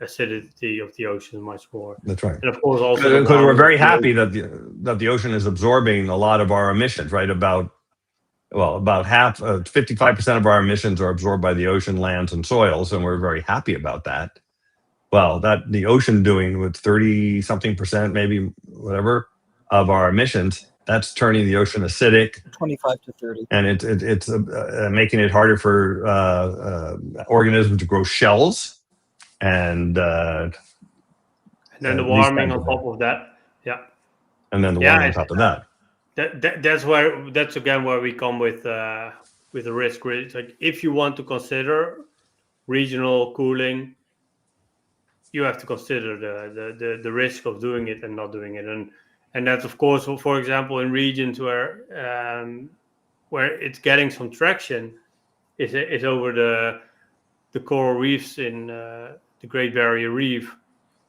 acidity of the ocean much more. That's right. And of course, also because we're very happy that the ocean is absorbing a lot of our emissions, right? About half, 55% of our emissions are absorbed by the ocean, lands, and soils, and we're very happy about that. Well, that the ocean doing with 30-something%, maybe whatever, of our emissions, that's turning the ocean acidic. 25 to 30. And it's making it harder for organisms to grow shells. And then the warming on top of that. Yeah. And then the warming on top of that. That's again where we come with the risk. It's like if you want to consider regional cooling, you have to consider the risk of doing it and not doing it. And that's, of course, for example, in regions where it's getting some traction is over the coral reefs in the Great Barrier Reef,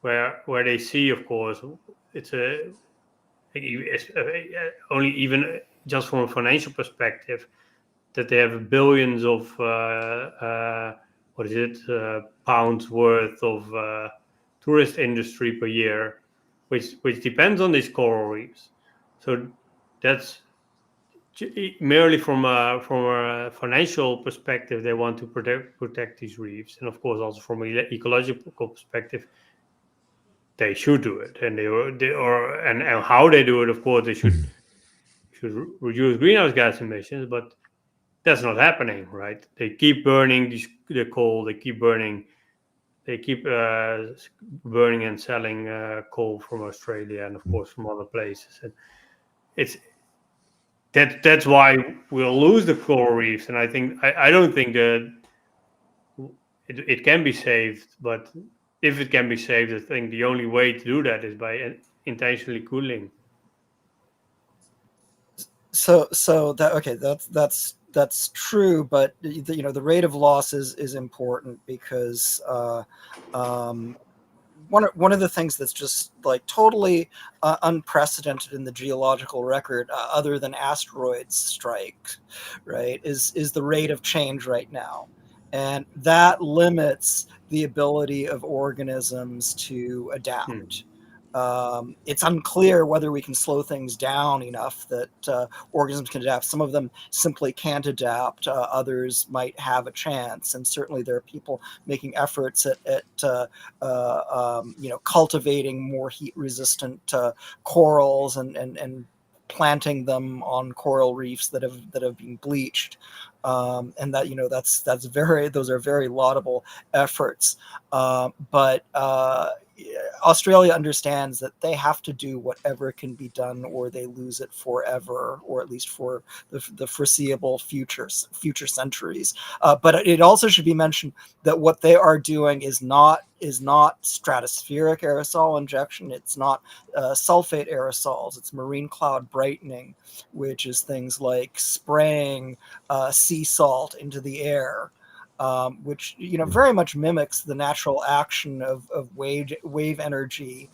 where they see, of course, it's only even just from a financial perspective that they have billions of pounds worth of tourist industry per year, which depends on these coral reefs. So that's merely from a financial perspective, they want to protect these reefs, and of course also from an ecological perspective, they should do it, and and how they do it. Of course, they should reduce greenhouse gas emissions, but that's not happening, right? They keep burning the coal. They keep burning. They keep burning and selling coal from Australia and, of course, from other places. And that's why we'll lose the coral reefs. And I don't think that it can be saved. But if it can be saved, I think the only way to do that is by intentionally cooling. So that's true, but the rate of loss is important because one of the things that's just like totally unprecedented in the geological record, other than asteroids strike, right, is the rate of change right now, and that limits the ability of organisms to adapt. It's unclear whether we can slow things down enough that organisms can adapt. Some of them simply can't adapt. Others might have a chance. And certainly there are people making efforts at cultivating more heat-resistant corals and planting them on coral reefs that have been bleached. And that, those are very laudable efforts. But Australia understands that they have to do whatever can be done, or they lose it forever, or at least for the foreseeable future centuries. But it also should be mentioned that what they are doing is not stratospheric aerosol injection. It's not sulfate aerosols. It's marine cloud brightening, which is things like spraying sea salt into the air. Which very much mimics the natural action of wave energy,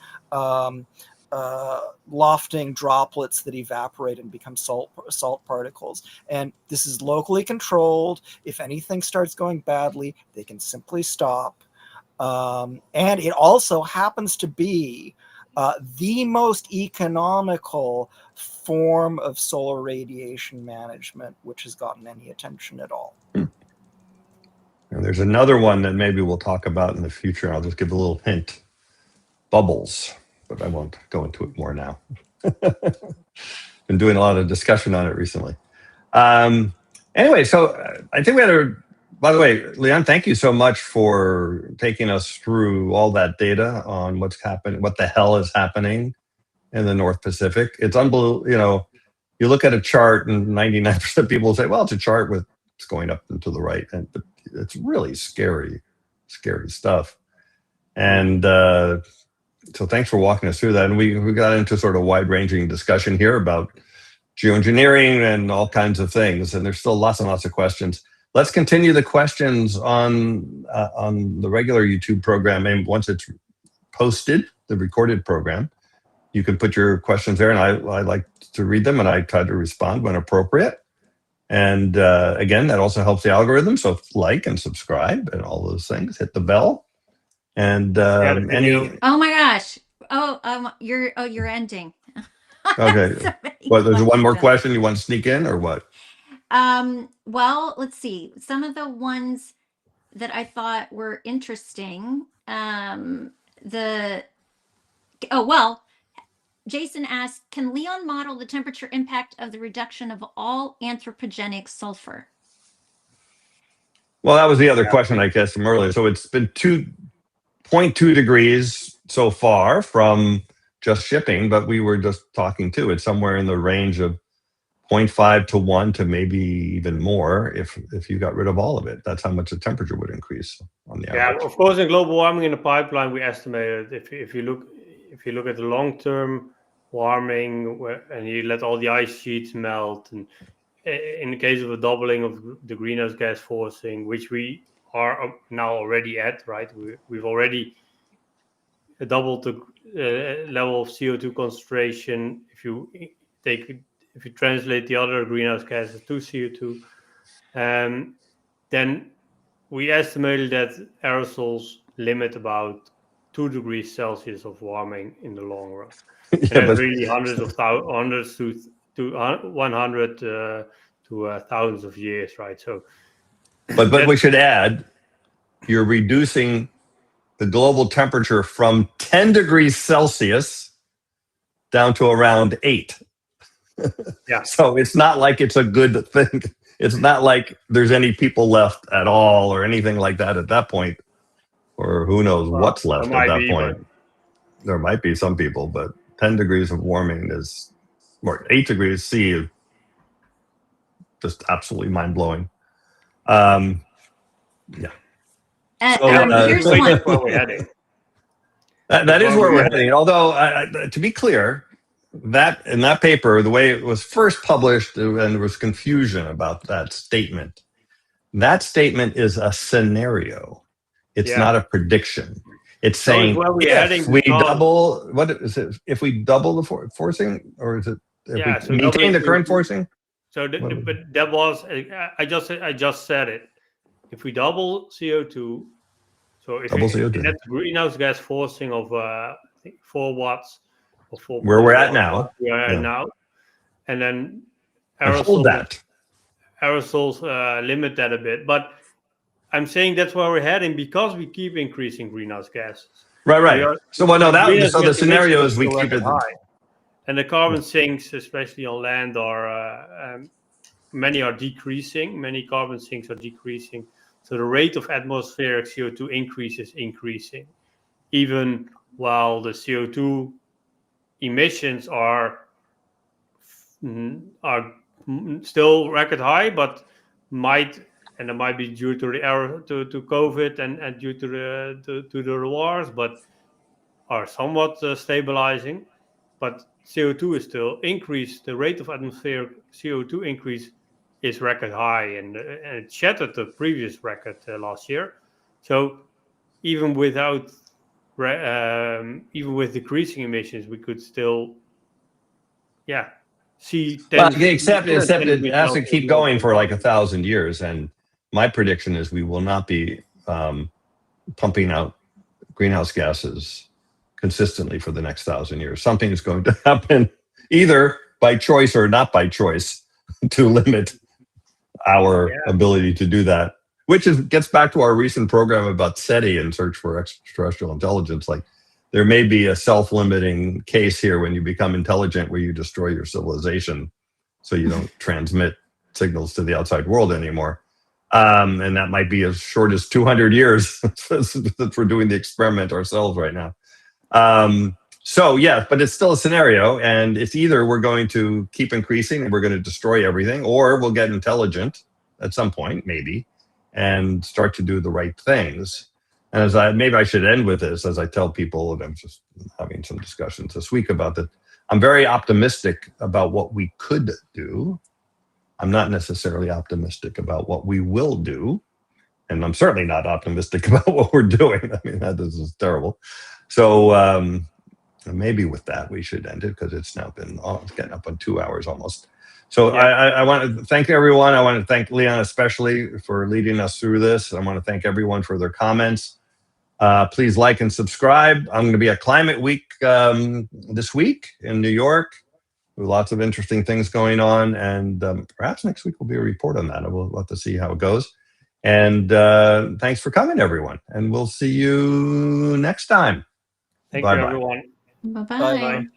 lofting droplets that evaporate and become salt particles. And this is locally controlled. If anything starts going badly, they can simply stop. And it also happens to be the most economical form of solar radiation management which has gotten any attention at all. And there's another one that maybe we'll talk about in the future. I'll just give a little hint. Bubbles, but I won't go into it more now. Been doing a lot of discussion on it recently. Anyway, so I think we had by the way, Leon, thank you so much for taking us through all that data on what's happening, what the hell is happening in the North Pacific. It's unbelievable. You look at a chart and 99% of people say, well, it's a chart with it's going up and to the right. And it's really scary stuff. And so thanks for walking us through that. And we got into sort of wide-ranging discussion here about geoengineering and all kinds of things. And there's still lots and lots of questions. Let's continue the questions on the regular YouTube program. And once it's posted, the recorded program, you can put your questions there. And I like to read them, and I try to respond when appropriate. And again, that also helps the algorithm. So like and subscribe and all those things. Hit the bell. And Oh my gosh! You're ending. Okay. Well, there's one more question you want to sneak in, or what? Well, let's see. Some of the ones that I thought were interesting. Jason asked, can Leon model the temperature impact of the reduction of all anthropogenic sulfur? Well, that was the other question, I guess, from earlier. So it's been 2.2 degrees so far from just shipping, but we were just talking too. It's somewhere in the range of 0.5 to 1 to maybe even more if you got rid of all of it. That's how much the temperature would increase on the average. Yeah, of course, in global warming in the pipeline, we estimated if you look at the long-term warming and you let all the ice sheets melt, and in the case of a doubling of the greenhouse gas forcing, which we are now already at, right? We've already doubled the level of CO2 concentration. If you translate the other greenhouse gases to CO2, then we estimated that aerosols limit about 2 degrees Celsius of warming in the long run. And that's really hundreds to 100 to thousands of years, right? So, but we should add, you're reducing the global temperature from 10 degrees Celsius down to around 8. Yeah. So it's not like it's a good thing. It's not like there's any people left at all or anything like that at that point, or who knows what's left at that point. There might be some people, but 10 degrees of warming is, or 8 degrees C is just absolutely mind-blowing. Yeah. Here's one. That's where we're heading. That is where we're heading. Although, to be clear, that in that paper, the way it was first published, and there was confusion about that statement. That statement is a scenario. It's not a prediction. it's So saying where we're if heading we because- double, what is it? If we double the forcing, or is it if Yeah, we so maintain doubling the current CO2. forcing? So, but that was I just said it. If we double CO2, so if Double CO2. and that's greenhouse gas forcing of I think 4 watts or 4. Where we're at now. We are at Yeah. now, and then And hold that. aerosols limit that a bit. But I'm saying that's where we're heading because we keep increasing greenhouse gases. Right. So the scenario is we keep it high, and the carbon sinks, especially on land, are many are decreasing. Many carbon sinks are decreasing. So the rate of atmospheric CO2 increase is increasing, even while the CO2 emissions are still record high, but it might be due to to COVID and due to the wars, but are somewhat stabilizing. But CO2 is still increased. The rate of atmospheric CO2 increase is record high, and it shattered the previous record last year. So even without even with decreasing emissions, we could still see 10, except it has to keep going for like 1,000 years, and my prediction is we will not be pumping out greenhouse gases consistently for the next 1,000 years. Something is going to happen, either by choice or not by choice, to limit our ability to do that. Which gets back to our recent program about SETI and search for extraterrestrial intelligence. Like, there may be a self-limiting case here when you become intelligent where you destroy your civilization so you don't transmit signals to the outside world anymore. And that might be as short as 200 years that we're doing the experiment ourselves right now. But it's still a scenario, and it's either we're going to keep increasing and we're going to destroy everything, or we'll get intelligent at some point, maybe, and start to do the right things. And maybe I should end with this, as I tell people, and I'm just having some discussions this week about that. I'm very optimistic about what we could do. I'm not necessarily optimistic about what we will do. And I'm certainly not optimistic about what we're doing. I mean, this is terrible. So maybe with that, we should end it, because it's now been it's getting up on 2 hours almost. So I want to thank everyone. I want to thank Leon especially for leading us through this. I want to thank everyone for their comments. Please like and subscribe. I'm going to be at Climate Week this week in New York. With lots of interesting things going on, and perhaps next week will be a report on that. We'll have to see how it goes. And thanks for coming, everyone. And we'll see you next time. Thank you, everyone. Bye-bye. Bye-bye.